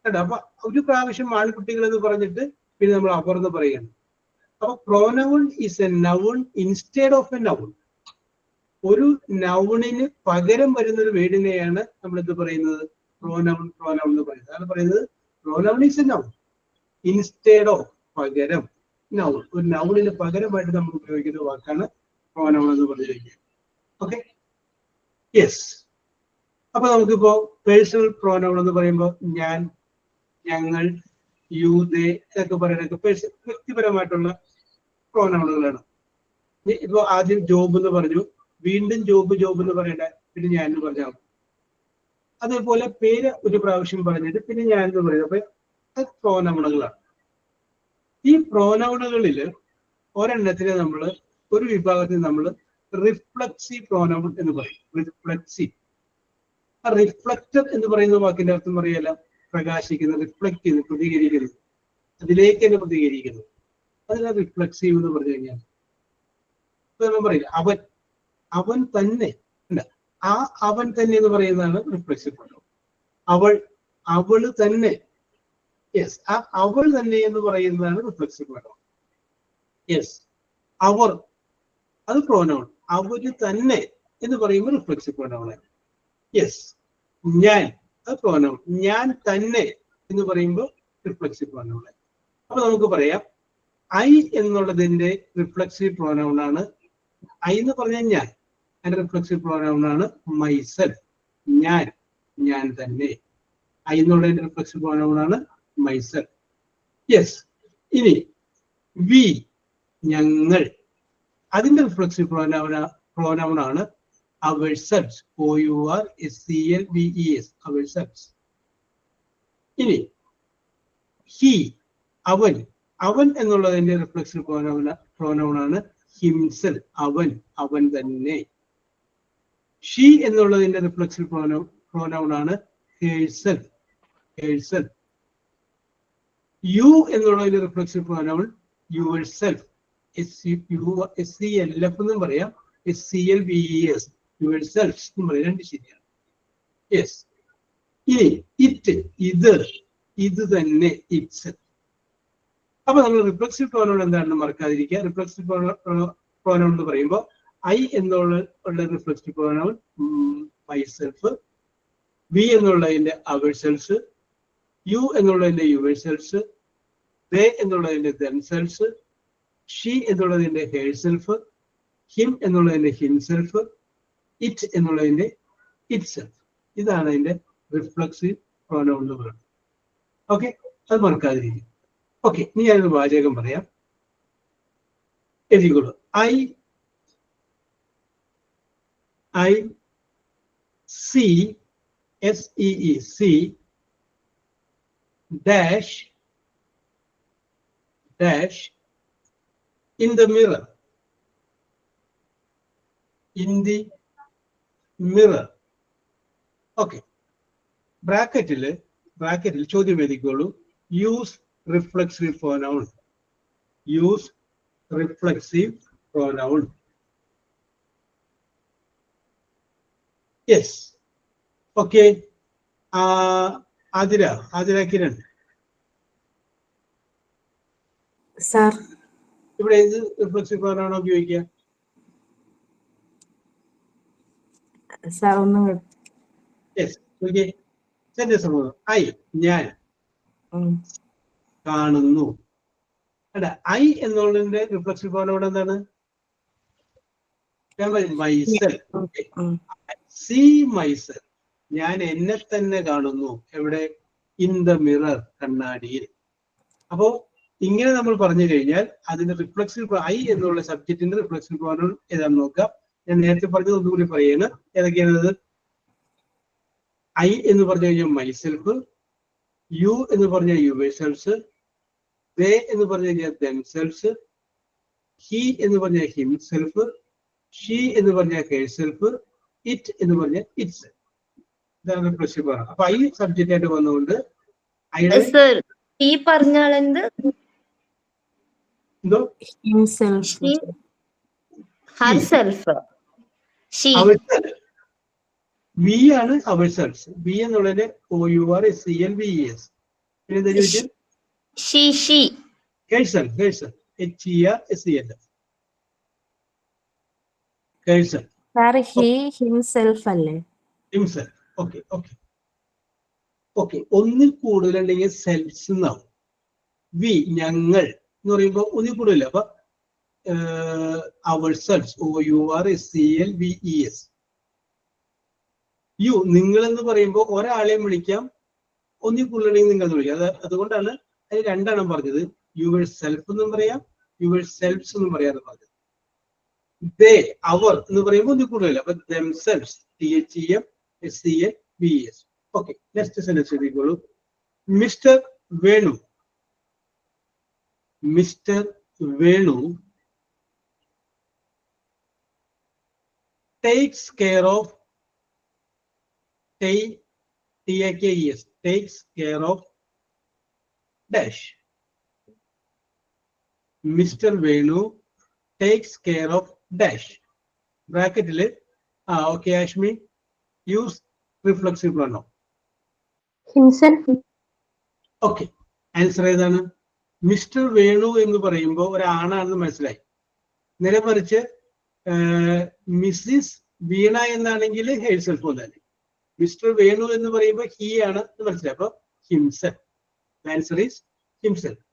Speaker 2: അപ്പൊ ഒരു പ്രാവശ്യം ആൺകുട്ടികൾ എന്ന് പറഞ്ഞിട്ട് പിന്നെ നമ്മൾ അവർ എന്ന് പറയണം. അപ്പൊ pronoun is a noun instead of A noun. ഒരു നൗണിന് പകരം വരുന്ന ഒരു വേർഡിനെയാണ് നമ്മൾ എന്ത് പറയുന്നത്? പ്രോനൗൺ. പ്രോനൗൺ എന്ന് പറയുന്നത്. അതാണ് പറയുന്നത് pronoun is a noun instead of, പകരം, നൗൺ. ഒരു നൗണിന് പകരമായിട്ട് നമ്മൾ ഉപയോഗിക്കുന്ന വാക്കാണ് പ്രോനൗൺ എന്ന് പറഞ്ഞിരിക്കുക. Okay, yes. അപ്പൊ നമുക്കിപ്പോ പേഴ്സണൽ പ്രോനൗൺ എന്ന് പറയുമ്പോൾ ഞാൻ, ഞങ്ങൾ, യു, ദേ എന്നൊക്കെ പറയുന്നതൊക്കെ വ്യക്തിപരമായിട്ടുള്ള പ്രോനൗണുകളാണ്. ഇപ്പൊ ആദ്യം ജോബ് എന്ന് പറഞ്ഞു, വീണ്ടും ജോബ് ജോബ് എന്ന് പറയണ്ട, പിന്നെ ഞാൻ എന്ന് പറഞ്ഞാൽ. അതേപോലെ പേര് ഒരു പ്രാവശ്യം പറഞ്ഞിട്ട് പിന്നെ ഞാൻ എന്ന് പറയുന്നത്. അപ്പൊ അത് പ്രോനൗണുകളാണ്. ഈ പ്രോനൗണുകളിൽ ഒരെണ്ണത്തിന് നമ്മൾ ഒരു വിഭാഗത്തിന് നമ്മൾ റിഫ്ലക്സീവ് പ്രോനൗൺ എന്ന് പറയും. റിഫ്ലക്സീവ്. ആ റിഫ്ലക്റ്റർ എന്ന് പറയുന്ന വാക്കിന്റെ അർത്ഥം അറിയാലോ, പ്രകാശിക്കുന്നത്, റിഫ്ലക്ട് ചെയ്യുന്നത്, പ്രതികരിക്കുന്നത്, അതിലേക്ക് തന്നെ പ്രതികരിക്കുന്നത്. അതിനാ റിഫ്ലക്സീവ് എന്ന് പറഞ്ഞു കഴിഞ്ഞാൽ നമ്മൾ പറയില്ല അവൻ, അവൻ തന്നെ. ആ അവൻ തന്നെ എന്ന് പറയുന്നതാണ് റിഫ്ലക്സീവ് പ്രോനൗൺ. അവൾ, അവള് തന്നെ. യെസ്, ആ അവൾ തന്നെ എന്ന് പറയുന്നതാണ് റിഫ്ലക്സീവ് പ്രോനൗൺ. യെസ്. അവർ, അത് പ്രോനൗൺ. അവര് തന്നെ എന്ന് പറയുമ്പോൾ റിഫ്ലക്സീവ് പ്രോനൗൺ. യെസ്. ഞാൻ, അത് പ്രോനൗൺ. ഞാൻ തന്നെ എന്ന് പറയുമ്പോൾ റിഫ്ലക്സീവ് പ്രോനൗൺ. അപ്പൊ നമുക്ക് പറയാം ഐ എന്നുള്ളതിന്റെ റിഫ്ലക്സീവ് പ്രോനൗൺ ആണ്. ഐ എന്ന് പറഞ്ഞാൽ ഞാൻ, അതിന്റെ റിഫ്ലക്സീവ് പ്രോനൗൺ ആണ് മൈസെൽഫ്. ഞാൻ, ഞാൻ തന്നെ. ഐ എന്നുള്ളതിന്റെ റിഫ്ലക്സീവ് പ്രോനൗൺ ആണ് മൈസെൽഫ്. യെസ്. ഇനി വി, ഞങ്ങൾ, അതിന്റെ റിഫ്ലക്സീവ് പ്രോനൗൺ ആണ് ourselves. OURSELVES, ourselves. ഇനി ഹി, അവൻ, അവൻ എന്നുള്ളതിന്റെ റിഫ്ലക്സീവ് പ്രോനൗൺ ആണ് ഹിംസെൽഫ്. അവൻ, അവൻ തന്നെ. ഷീ എന്നുള്ളതിന്റെ റിഫ്ലക്സീവ് പ്രോനൗൺ ആണ് ഹെർസെൽഫ്. ഹെർസെൽഫ്. യു എന്നുള്ളതിന്റെ റിഫ്ലക്സീവ് പ്രോനൗൺ യുവർസെൽഫ്. SCLF എന്നും പറയാം, SCLVES, യുവർ സെൽഫ് എന്നും പറയാം. രണ്ട് ശരിയാണ്. യെസ്. ഇനി ഇറ്റ്, ഇത് തന്നെ, ഇറ്റ്സ്. അപ്പൊ നമ്മൾ റിഫ്ലക്സീവ് പ്രോനൗൺ എന്താണെന്ന് മറക്കാതിരിക്കുക. റിഫ്ലക്സീവ് പ്രോനൗൺ എന്ന് പറയുമ്പോൾ ഐ എന്നുള്ള റിഫ്ലക്സീവ് പ്രോനൗൺ മൈസെൽഫ്, വി എന്നുള്ളതിന്റെ അവർ സെൽസ്, യു എന്നുള്ളതിന്റെ യുവർ സെൽസ്, ദേ എന്നുള്ളതിന്റെ ദെംസെൽസ്, ഷീ എന്നുള്ളതിന്റെ ഹെയർ സെൽഫ്, ഹിം എന്നുള്ളതിന്റെ ഹിംസെൽഫ്, ഇറ്റ് എന്നുള്ളതിന്റെ ഇറ്റ് സെൽഫ്. ഇതാണ് അതിന്റെ റിഫ്ലക്സീവ് പ്രോനൗൺ എന്ന് പറയുന്നത്. ഓക്കെ, അത് മറക്കാതിരിക്കും. ഓക്കെ, ഇനി ഞാനൊരു വാചകം പറയാം. എഴുതിക്കോളൂ. I see, SEE, see dash in the mirror. In the mirror. Okay. ബ്രാക്കറ്റിൽ ചോദ്യം എഴുതിക്കോളൂ. Use reflexive pronoun. Use reflexive pronoun. Yes. Okay. Athira Kiran,
Speaker 10: sir
Speaker 2: ഇവിടെ ഏത് റിഫ്ലക്സീവ് പ്രോനൗൺ ഉപയോഗിക്കുക?
Speaker 10: സാർ ഒന്നും
Speaker 2: യെസ്. ഓക്കെ. സമൂഹം ഐ, ഞാൻ കാണുന്നു. അല്ല, ഐ എന്നുള്ളതിന്റെ റിഫ്ലക്സീവ് പ്രോനൗൺ എന്താണ്? മൈസെൽഫ്. സീ മൈസെൽഫ്, ഞാൻ എന്നെ തന്നെ കാണുന്നു. എവിടെ? ഇൻ ദ മിറർ, കണ്ണാടിയിൽ. അപ്പോ ഇങ്ങനെ നമ്മൾ പറഞ്ഞു കഴിഞ്ഞാൽ അതിന്റെ റിഫ്ലക്സീവ് ഐ എന്നുള്ള സബ്ജക്റ്റിന്റെ റിഫ്ലക്സീവ് പ്രോനൗൺ ഏതാണെന്ന് നോക്കാം. ഞാൻ നേരത്തെ പറഞ്ഞത് ഒന്നുകൂടി പറയുകയാണ്. ഏതൊക്കെയാണത്? ഐ എന്ന് പറഞ്ഞു കഴിഞ്ഞാൽ മൈസെൽഫ്, യു എന്ന് പറഞ്ഞാൽ യുവർ സെൽഫ്, ദേ എന്ന് പറഞ്ഞു കഴിഞ്ഞാൽ ദെംസെൽഫ്, ഹി എന്ന് പറഞ്ഞാൽ ഹിംസെൽഫ്, ഷീ എന്ന് പറഞ്ഞാൽ ഹെയർസെൽഫ്, ഇറ്റ് എന്ന് പറഞ്ഞാൽ ഇറ്റ്സ്. ഇതാണ് റിഫ്ലക്സീവ് പ്രോനൗൺ. അപ്പൊ ഐ സബ്ജക്റ്റ് ആയിട്ട് വന്നുകൊണ്ട് എന്തോ വി ആണ് അവർ സെൽഫ്. വി എന്നുള്ളതിന് OURSELVES. പിന്നെ എന്താ ചോദിച്ചത്? ഹെയർസെൽഫ്. HERSELF. ഹെയർസെൽഫ്.
Speaker 10: സാർ ഹി ഹിംസെൽഫ് അല്ലേ?
Speaker 2: ഹിംസെൽഫ്. ഓക്കെ. ഒന്നിൽ കൂടുതലുണ്ടെങ്കിൽ സെൽഫ്സ് എന്നാവും. വി, ഞങ്ങൾ എന്ന് പറയുമ്പോൾ ഒന്നിൽ കൂടുതലില്ല. അപ്പൊ അവർ സെൽഫ്, OURSELVES. യു, നിങ്ങൾ എന്ന് പറയുമ്പോൾ ഒരാളെയും വിളിക്കാം, ഒന്നിൽ കൂടുതലുണ്ടെങ്കിൽ നിങ്ങൾ എന്ന് വിളിക്കാം. അതുകൊണ്ടാണ് അതിന് രണ്ടെണ്ണം പറഞ്ഞത്. യുവർ സെൽഫ് എന്നും പറയാം, യുവർ സെൽഫ്സ് എന്നും പറയാറ് പറഞ്ഞത്. ദേ, അവർ എന്ന് പറയുമ്പോൾ ഒന്നിൽ കൂടുതലല്ല. അപ്പൊ themselves, THEMSELVES. Okay, next sentence എഴുതിക്കോളൂ. Mister Venu takes care of, TAKES, takes care of dash. Mr. Venu takes care of dash. ബ്രാക്കറ്റില് okay Ashmi, use reflexive pronoun.
Speaker 3: Himself.
Speaker 2: Okay, answer ഏതാണ്? മിസ്റ്റർ വേണു എന്ന് പറയുമ്പോൾ ഒരാണാണെന്ന് മനസ്സിലായി. നേരെ മറിച്ച് മിസ്സിസ് വീണ എന്നാണെങ്കിൽ ഹെയർ സെൽഫ് തന്നെ. മിസ്റ്റർ വേണു എന്ന് പറയുമ്പോൾ ഹി ആണ് മനസ്സിലായി. അപ്പൊ himself. Answer is himself.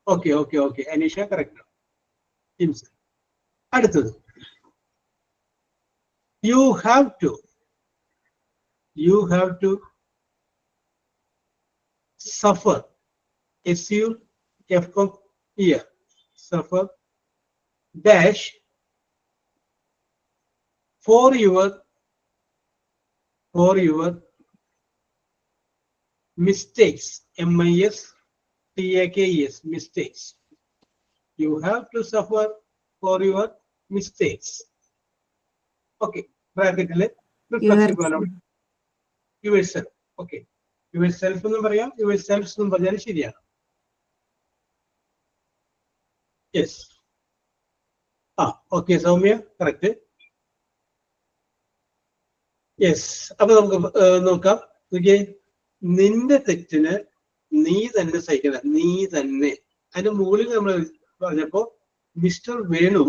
Speaker 2: Okay. Aneesha correct. Himself. അടുത്തത്, you have to suffer, SUFFER, suffer dash for your mistakes, MISTAKES, mistakes. You have to suffer for your mistakes. Okay, bracketile reflexive pronoun yourself. Okay, yourself എന്ന് പറയാം, yourselves എന്ന് പറഞ്ഞാൽ ശരിയാണ്. Yes. ആ okay Soumya, correct. Yes. അപ്പൊ നമുക്ക് നോക്കാം. Okay, നിന്റെ തെറ്റിന് നീ തന്നെ സഹിക്കണം, നീ തന്നെ. അതിന്റെ മുകളിൽ നമ്മൾ പറഞ്ഞപ്പോ mister Venu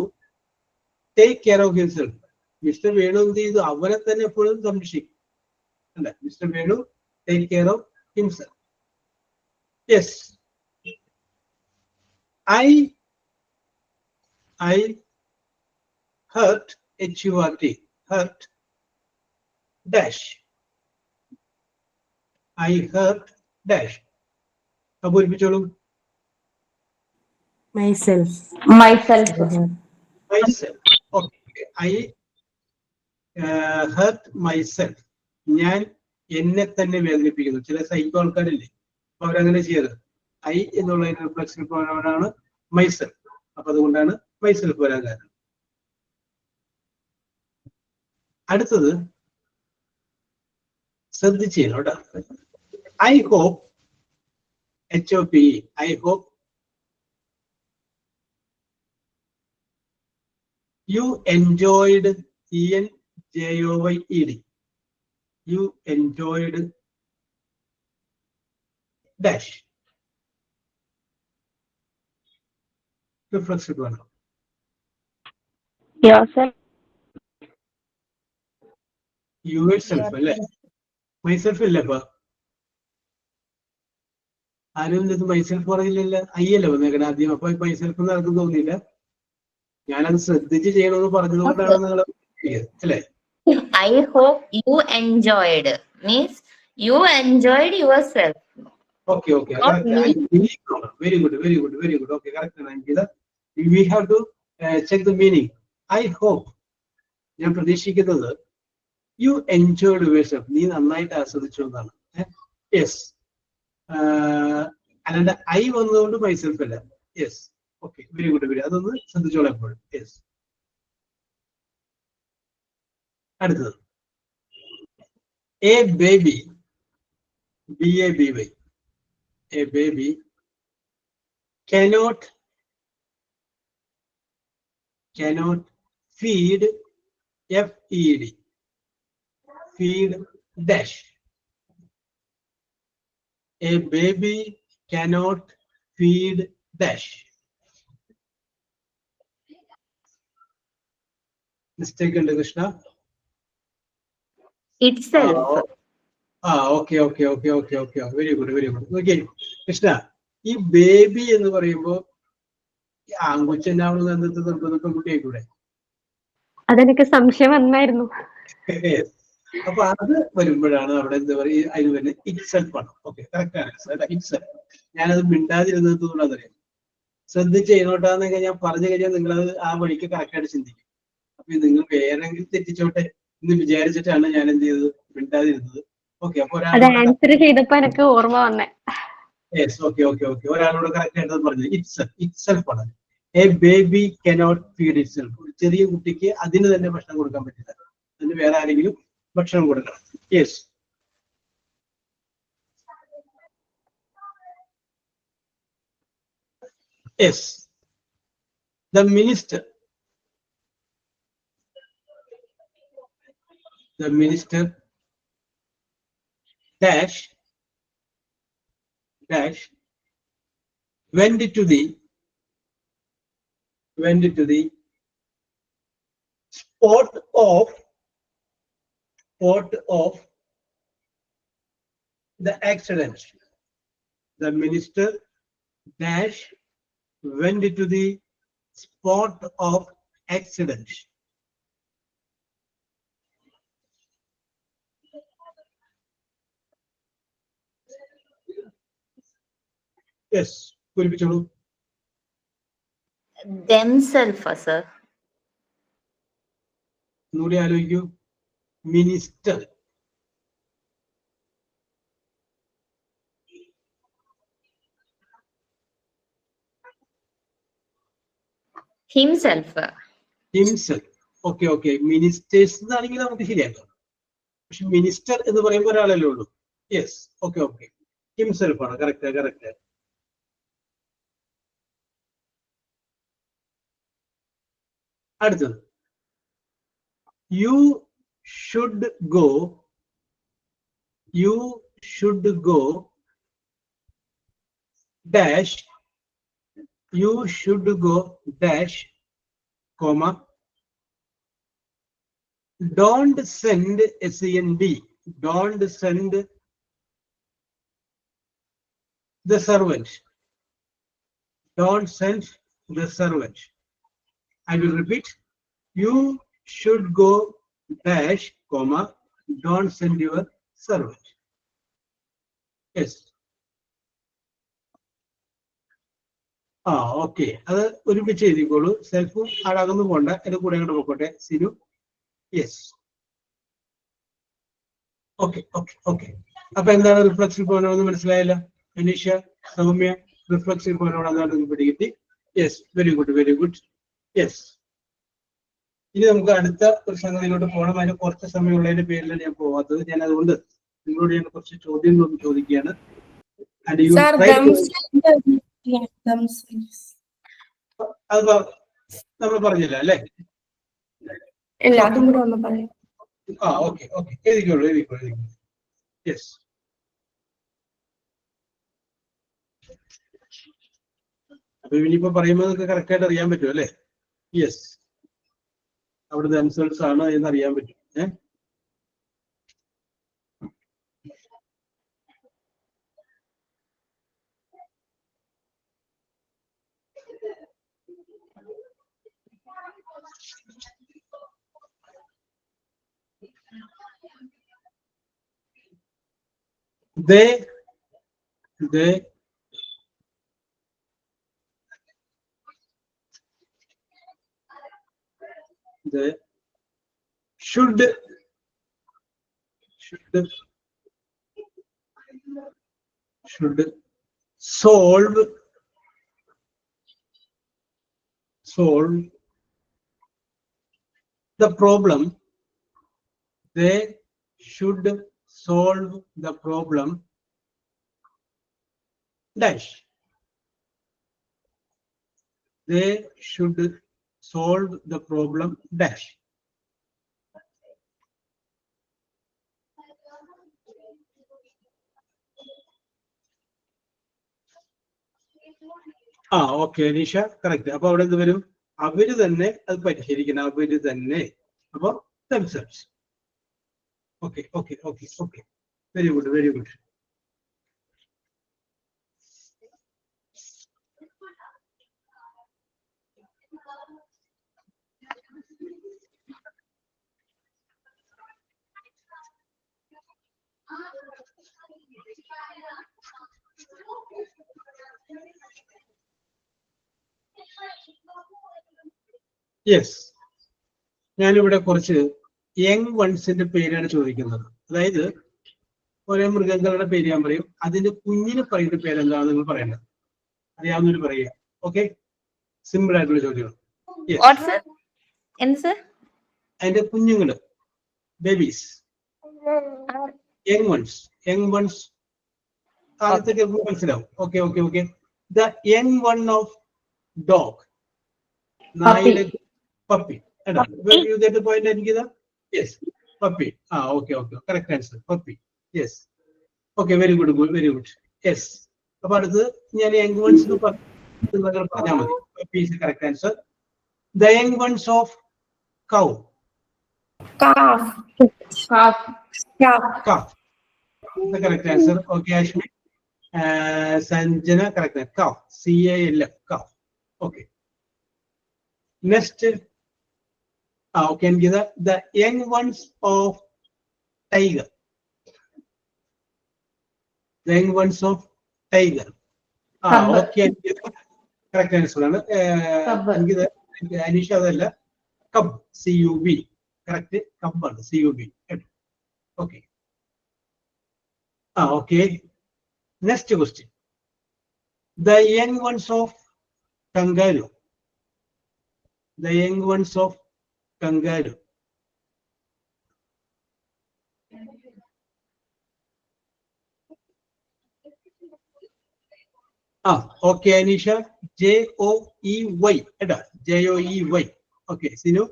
Speaker 2: take care of himself. Mister Venu എന്ത് ചെയ്തു? അവനെ തന്നെ എപ്പോഴും സംരക്ഷിക്കും അല്ലെ? Mister Venu take care of himself. Yes. I hurt, H-U-R-T, hurt dash. I hurt dash. അപ്പൊ ഒരുമിച്ചോളൂ.
Speaker 10: myself.
Speaker 1: Myself.
Speaker 2: Myself. Okay. I hurt myself. ഞാൻ എന്നെ തന്നെ വേദനിപ്പിക്കുന്നു. ചില സൈക്കോ ആൾക്കാരില്ലേ, അപ്പൊ അവരങ്ങനെ ചെയ്യരുത്. ഐ എന്നുള്ള റിഫ്ലക്ഷൻ പ്രോനൗണാണ് മൈസെൽഫ്. അപ്പൊ അതുകൊണ്ടാണ് മൈസെൽഫ് വരാൻ കാരണം. അടുത്തത് ശ്രദ്ധിച്ചു കേട്ടോ. I hope, HOPE, I hope you enjoyed, ENJOYED, you enjoyed dash. Reflexive one.
Speaker 4: Yourself.
Speaker 2: Yourself അല്ലേ? മൈസെൽഫ് ഇല്ല. അപ്പൊ ആരും ഇത് മൈസെൽഫ് പറയില്ലല്ലോ. അയ്യല്ലേ വന്നേക്കണേ ആദ്യം. അപ്പൊ മൈസെൽഫ് നടക്കും തോന്നിയില്ല. ഞാനത് ശ്രദ്ധിച്ച് ചെയ്യണമെന്ന് പറഞ്ഞതുകൊണ്ടാണ് നിങ്ങൾ അല്ലേ?
Speaker 1: I hope you enjoyed means you enjoyed yourself.
Speaker 2: Okay.
Speaker 1: Not me.
Speaker 2: Very good. Okay, correct. We have to check the meaning. I hope, ഞാൻ പ്രതീക്ഷിക്കുന്നത് you enjoyed yourself, നീ നന്നായിട്ട് ആസ്വദിച്ചു എന്നാണ്. യെസ്. അല്ലാണ്ട് ഐ വന്നതുകൊണ്ട് മൈസെൽഫ് അല്ല. യെസ്. Okay, very good. അതൊന്ന് ശ്രദ്ധിച്ചോളാം എപ്പോഴും. യെസ്. അടുത്തത് A baby, BABY, a baby cannot feed, FED, feed dash. A baby cannot feed dash. Mistake under Krishna.
Speaker 1: Itself.
Speaker 2: Okay. Very good. Okay, Krishna, ഈ baby എന്ന് പറയുമ്പോ ആൺകുച്ചനാവണം എന്നത്തെ പെൺകുട്ടിയായിക്കൂടെ?
Speaker 3: അതെനിക്ക് സംശയം വന്നായിരുന്നു.
Speaker 2: അപ്പൊ അത് വരുമ്പോഴാണ് അവിടെ എന്താ പറയുക, അതിന് തന്നെ ഇറ്റ്സെൽഫ് ആണ്. ഓക്കെ, കറക്റ്റ് ആണ്. ഇറ്റ്സെൽഫ്. ഞാനത് മിണ്ടാതിരുന്നത് കൊണ്ടറിയാം. ശ്രദ്ധിച്ച് ചെയ്യണോട്ടാന്നൊക്കെ ഞാൻ പറഞ്ഞു കഴിഞ്ഞാൽ നിങ്ങളത് ആ വഴിക്ക് കറക്റ്റായിട്ട് ചിന്തിക്കും. അപ്പൊ നിങ്ങൾ വേറെങ്കിലും തെറ്റിച്ചോട്ടെ എന്ന് വിചാരിച്ചിട്ടാണ് ഞാൻ എന്ത് ചെയ്തത്, മിണ്ടാതിരുന്നത്. ഓക്കെ, അപ്പൊ
Speaker 3: ആൻസർ ചെയ്തപ്പോ എനിക്ക് ഓർമ്മ വന്നേ.
Speaker 2: യെസ്. ഓക്കെ. ഒരാളോട് കറക്റ്റ് ആയിട്ട് പറഞ്ഞത് ഇറ്റ്സെൽഫ് ആണ്. A baby cannot feed itself. ഒരു ചെറിയ കുട്ടിക്ക് അതിന് തന്നെ ഭക്ഷണം കൊടുക്കാൻ പറ്റില്ല, അതിന് വേറെ ആരെങ്കിലും ഭക്ഷണം കൊടുക്കണം. Yes. Yes. The minister dash went to the spot of the accident. The minister dash went to the spot of accident. Yes, പൂരിപ്പിച്ചോളൂ.
Speaker 1: Themselves, sir.
Speaker 2: ഒന്നുകൂടി ആലോചിക്കൂ. Minister,
Speaker 1: Himself.
Speaker 2: ഓക്കെ. മിനിസ്റ്റേഴ്സ് എന്നാണെങ്കിൽ നമുക്ക് ശരിയാക്കാം. പക്ഷെ മിനിസ്റ്റർ എന്ന് പറയുമ്പോൾ ഒരാളല്ലേ ഉള്ളൂ. യെസ്. ഓക്കെ. ഹിംസെൽഫ് ആണ്. കറക്റ്റ്. അടുത്തത് you should go dash, you should go dash, comma, don't send SEND, don't send the servant, don't send the servant. I will repeat, you should go dash, comma, don't send your servant. Yes. Okay, അത് ഒരുമിച്ച് എഴുതിക്കോളൂ. സെൽഫും ആടാകുന്നു പോണ്ട, അതിന്റെ കൂടെ അങ്ങോട്ട് പോയിക്കോട്ടെ. Sinu, yes. Okay okay okay. അപ്പൊ എന്താണ് reflexive pronoun എന്ന് മനസ്സിലായല്ലോ? അനീഷ, സൗമ്യ, റിഫ്ലക്സീവ് പ്രോനൗൺ അതാണ് പിടികിട്ടി. Yes, very good very good. Yes. ഇനി നമുക്ക് അടുത്ത ഒരു സംഗതിയിലോട്ട് പോകണം. അതിന് കുറച്ച് സമയമുള്ളതിന്റെ പേരിലാണ് ഞാൻ പോവാത്തത്. ഞാൻ അതുകൊണ്ട് നിങ്ങളോട് ഞാൻ കുറച്ച് ചോദ്യങ്ങളൊന്നും ചോദിക്കുകയാണ്. അത് നമ്മൾ പറഞ്ഞില്ല അല്ലേ?
Speaker 5: ഇല്ല, അതും കൂടെ ഒന്ന് പറയാം.
Speaker 2: ഓക്കെ ഓക്കെ, എഴുതിക്കോളൂ എഴുതിക്കോളൂ എഴുതിക്കോളൂ. യെസ്. അപ്പൊ ഇനിയിപ്പോ പറയുമ്പോൾ നിങ്ങൾക്ക് കറക്റ്റ് ആയിട്ട് അറിയാൻ പറ്റും അല്ലേ? യെസ്, അവിടുത്തെ ആൻസേഴ്സ് ആണ് എന്ന് അറിയാൻ പറ്റും. They should solve the problem. They should solve the problem dash. They should solve the problem dash. Okay Nisha, correct. അപ്പൊ അവിടെ എന്ത് വരും? അവര് തന്നെ അത് പരിഹരിക്കണം. അവര് തന്നെ. അപ്പൊ themselves. Okay okay okay okay, very good very good. Yes, ഞാനിവിടെ കുറച്ച് യങ് വൺസിന്റെ പേരാണ് ചോദിക്കുന്നത്. അതായത് ഓരോ മൃഗങ്ങളുടെ പേര് ഞാൻ പറയും, അതിന്റെ കുഞ്ഞിന് പറയുന്ന പേരെന്താണെന്ന് നിങ്ങൾ പറയേണ്ടത്. അറിയാവുന്നവര് പറയുക. ഓക്കെ, സിമ്പിൾ ആയിട്ടുള്ള ചോദ്യമാണ്. അതിന്റെ കുഞ്ഞുങ്ങള്, ബേബീസ്, യങ് വൺസ് ആദ്യത്തെ മനസ്സിലാവും. Okay okay okay. The young one of dog, നായുടെ puppy. You get the point, Ankita? Yes, puppy. Okay okay, correct answer, puppy. Yes, okay, very good very good. Yes, അപ്പൊ അടുത്ത് ഞാൻ young ones പറഞ്ഞാൽ മതി. Puppy is the correct answer. The young ones of cow.
Speaker 5: Calf.
Speaker 2: The correct answer. Okay, Ashmi, Sanjana, correct. Cow, CALF, cow. Okay, next. Okay, and give the young ones of tiger. The young ones of tiger. Okay, correct answer. And give the Anisha adalla cub, CUB. Correct, cub and CUB. Okay. Okay. Next question. The young ones of kangaroo. The young ones of kangaroo. Okay, Anisha, JOEY. JOEY. Okay Sinu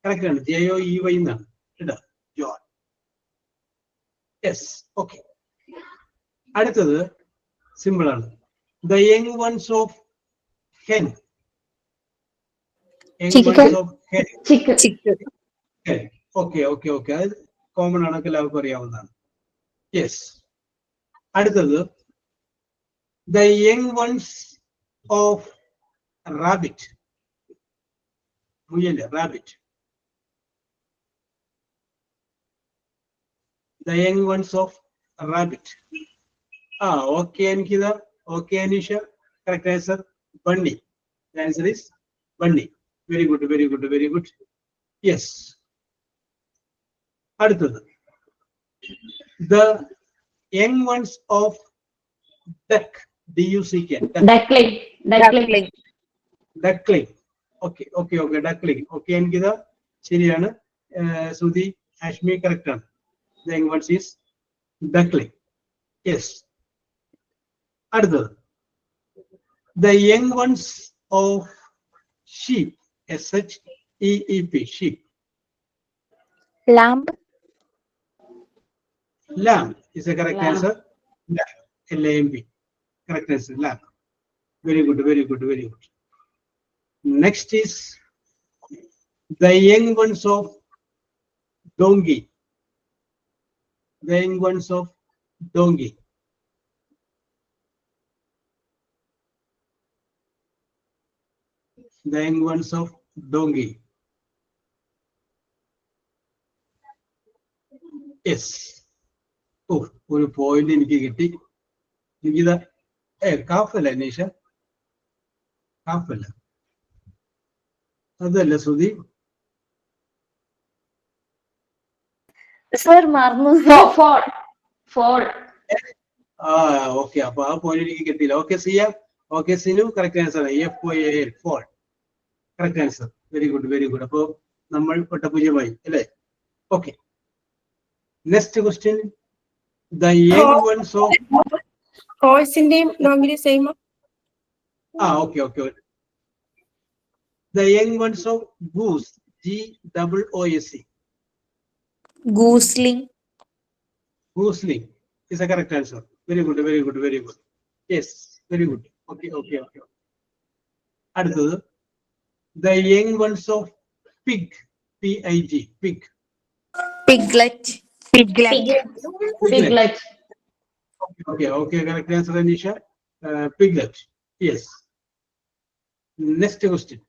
Speaker 2: correct ആണ്. JOEY എന്നാണ് കേട്ടോ. John. Yes. Okay. അടുത്തത് simple ആണ്. The young ones of hen. Young ones of hen. Hen. Okay. അത് common ആണ്, എല്ലാവർക്കും അറിയാവുന്നതാണ്. Yes. അടുത്തത് the young ones of rabbit. മുയല്, rabbit. The young ones of rabbit. Okay, Ankita. Okay, Anisha. Correct answer. Bunny. The answer is bunny. Very good. Yes. അടുത്തത് the young ones of duck. DUCK.
Speaker 1: Duckling.
Speaker 2: Duckling. Okay. Duckling. Okay, Ankita. ശരിയാണ്. Sudhi, Ashmi correct ആണ്. The young ones is duckling. Yes. അടുത്തത് the young ones of sheep. SHEEP. Sheep.
Speaker 4: Lamb.
Speaker 2: Lamb is a correct answer. LAMB. Correct answer. Lamb. Very good. Next is the young ones of donkey. The young ones of donkey. The young ones of donkey. Yes. ഒരു point എനിക്ക് കിട്ടി. എനിക്കിതാ കാഫല്ല അനീഷ, കാഫല്ല, അതല്ല ശ്രുതി.
Speaker 1: Sir മറന്നു.
Speaker 2: Okay, അപ്പൊ ആ point എനിക്ക് കിട്ടിയില്ല. Okay Siya. Okay Sinu correct answer. FOAL. Foal. Correct answer. Very good. അപ്പൊ നമ്മൾ ഒട്ടപൂജ്യമായി അല്ലേ? Okay. Next question. The young ones of
Speaker 5: ഹോഴ്സിന്റെയും ഡോങ്കിന്റെയും same.
Speaker 2: Okay. The young ones of goose. GOOSE.
Speaker 1: Gooseling.
Speaker 2: Gooseling is a correct answer. Very good. Yes, very good. Okay. അടുത്തത് the young ones of pig. PIG. Pig.
Speaker 1: Piglet.
Speaker 2: Okay. Correct answer, Anisha. Piglet. Yes. Next question.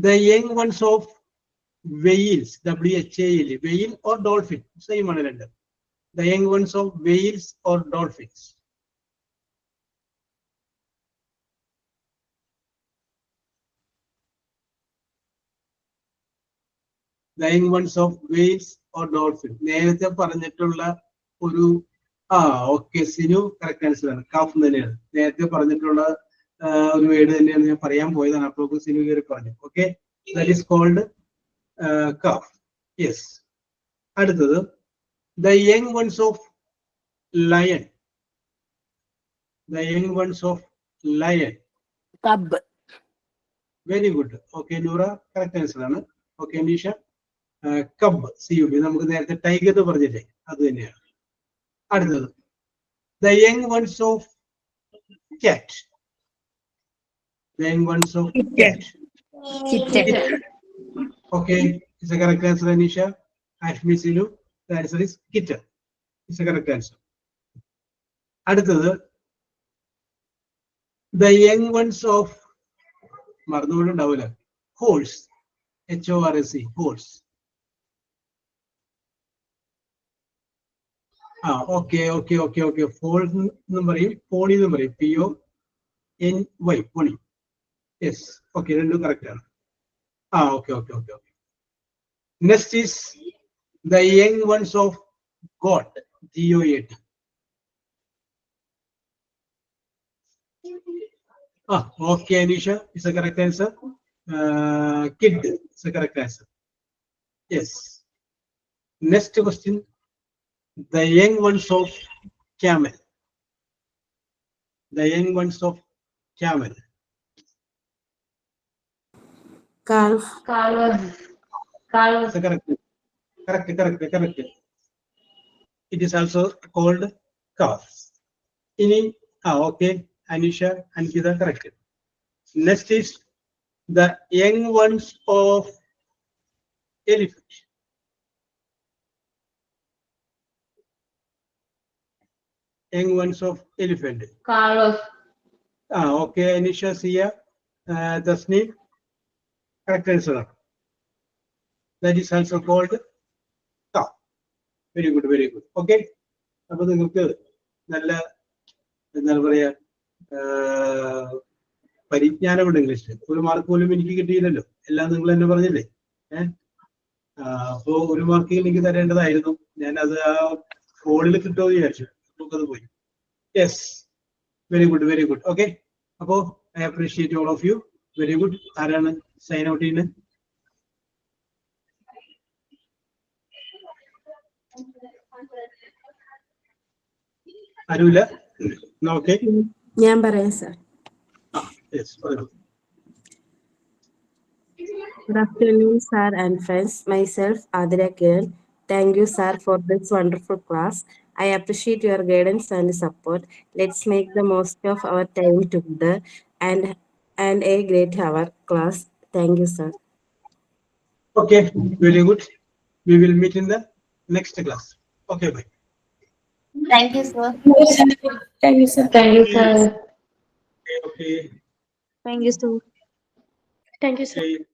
Speaker 2: The young ones of whales. WHALE. Whale or dolphin? Same ആണ് രണ്ട്. The young ones of whales or dolphins? The young ones of whales or dolphin. നേരത്തെ പറഞ്ഞിട്ടുള്ള ഒരു okay Sinu correct answer ആണ്. Calf തന്നെയാണ് നേരത്തെ പറഞ്ഞിട്ടുള്ള ഒരു വേർഡ് തന്നെയാണ് ഞാൻ പറയാൻ പോയതാണ്. അപ്പോൾ സിനു കയറി പറഞ്ഞു. Okay, that is called calf. Yes. അടുത്തത് the young ones of lion. The young ones of lion.
Speaker 1: Cub.
Speaker 2: Very good. Okay, Noora correct answer ആണ്. Okay, Anisha. കബ്. CUB. നമുക്ക് നേരത്തെ ടൈഗർ എന്ന് പറഞ്ഞില്ലേ, അത് തന്നെയാണ്. അടുത്തത് the young ones of cat. The young ones of cat.
Speaker 1: Kitten.
Speaker 2: Okay, it's a correct answer, Anisha. Ashmi, Sinu. The answer is kitten. It's a correct answer. അടുത്തത് the young ones of മറന്നുകൊണ്ടുണ്ടാവില്ല, horse. HORSE. horse. Okay. Foal എന്നും പറയും, pony എന്നും പറയും. PONY. Pony. Yes. Okay, രണ്ടും correct ആണ്. Okay. Next is the young ones of goat. GOAT. Okay, Anisha is a correct answer. Kid is a correct answer. Yes. Next question. The young ones of camel. The young ones of camel.
Speaker 10: Calf.
Speaker 2: So correct. It is also called calf. Okay, Anisha, Ankita, correct. Next is the young ones of elephant. Young ones of elephant. Okay, Anisha, Sia, Tasneem, correct answer. That is also called calf. Very good. Okay. അപ്പോൾ നിങ്ങൾക്ക് നല്ല എന്താണ് പറയാ പരിജ്ഞാനമുണ്ട് ഇംഗ്ലീഷിൽ. ഒരു mark പോലും എനിക്ക് കിട്ടിയില്ലല്ലോ, എല്ലാം നിങ്ങൾ തന്നെ പറഞ്ഞില്ലേ. അപ്പോ ഒരു മാർക്ക് എനിക്ക് തരേണ്ടതായിരുന്നു. ഞാൻ അത് ആ ഫോണിൽ കിട്ടുമോ എന്ന് വിചാരിച്ചു, നമുക്കത് പോയി. Yes, very good. ഓക്കെ, അപ്പോ I appreciate all of you. Very good. ആരാണ് സൈൻ ഔട്ട് ചെയ്യുന്നത്? ആരുമില്ല? ഓക്കെ,
Speaker 10: ഞാൻ പറയാം sir. Good afternoon, sir and friends. Myself, Adira Kiran. Thank you, sir, for this wonderful class. I appreciate your guidance and support. Let's make the most of our time together and a great hour class. Thank you, sir.
Speaker 2: Okay, very good. We will meet in the next class. Okay, bye.
Speaker 1: Thank you, sir.
Speaker 3: Thank you, sir.
Speaker 2: Okay.
Speaker 8: Thank you, sir.
Speaker 3: Thank you, sir.
Speaker 2: Okay.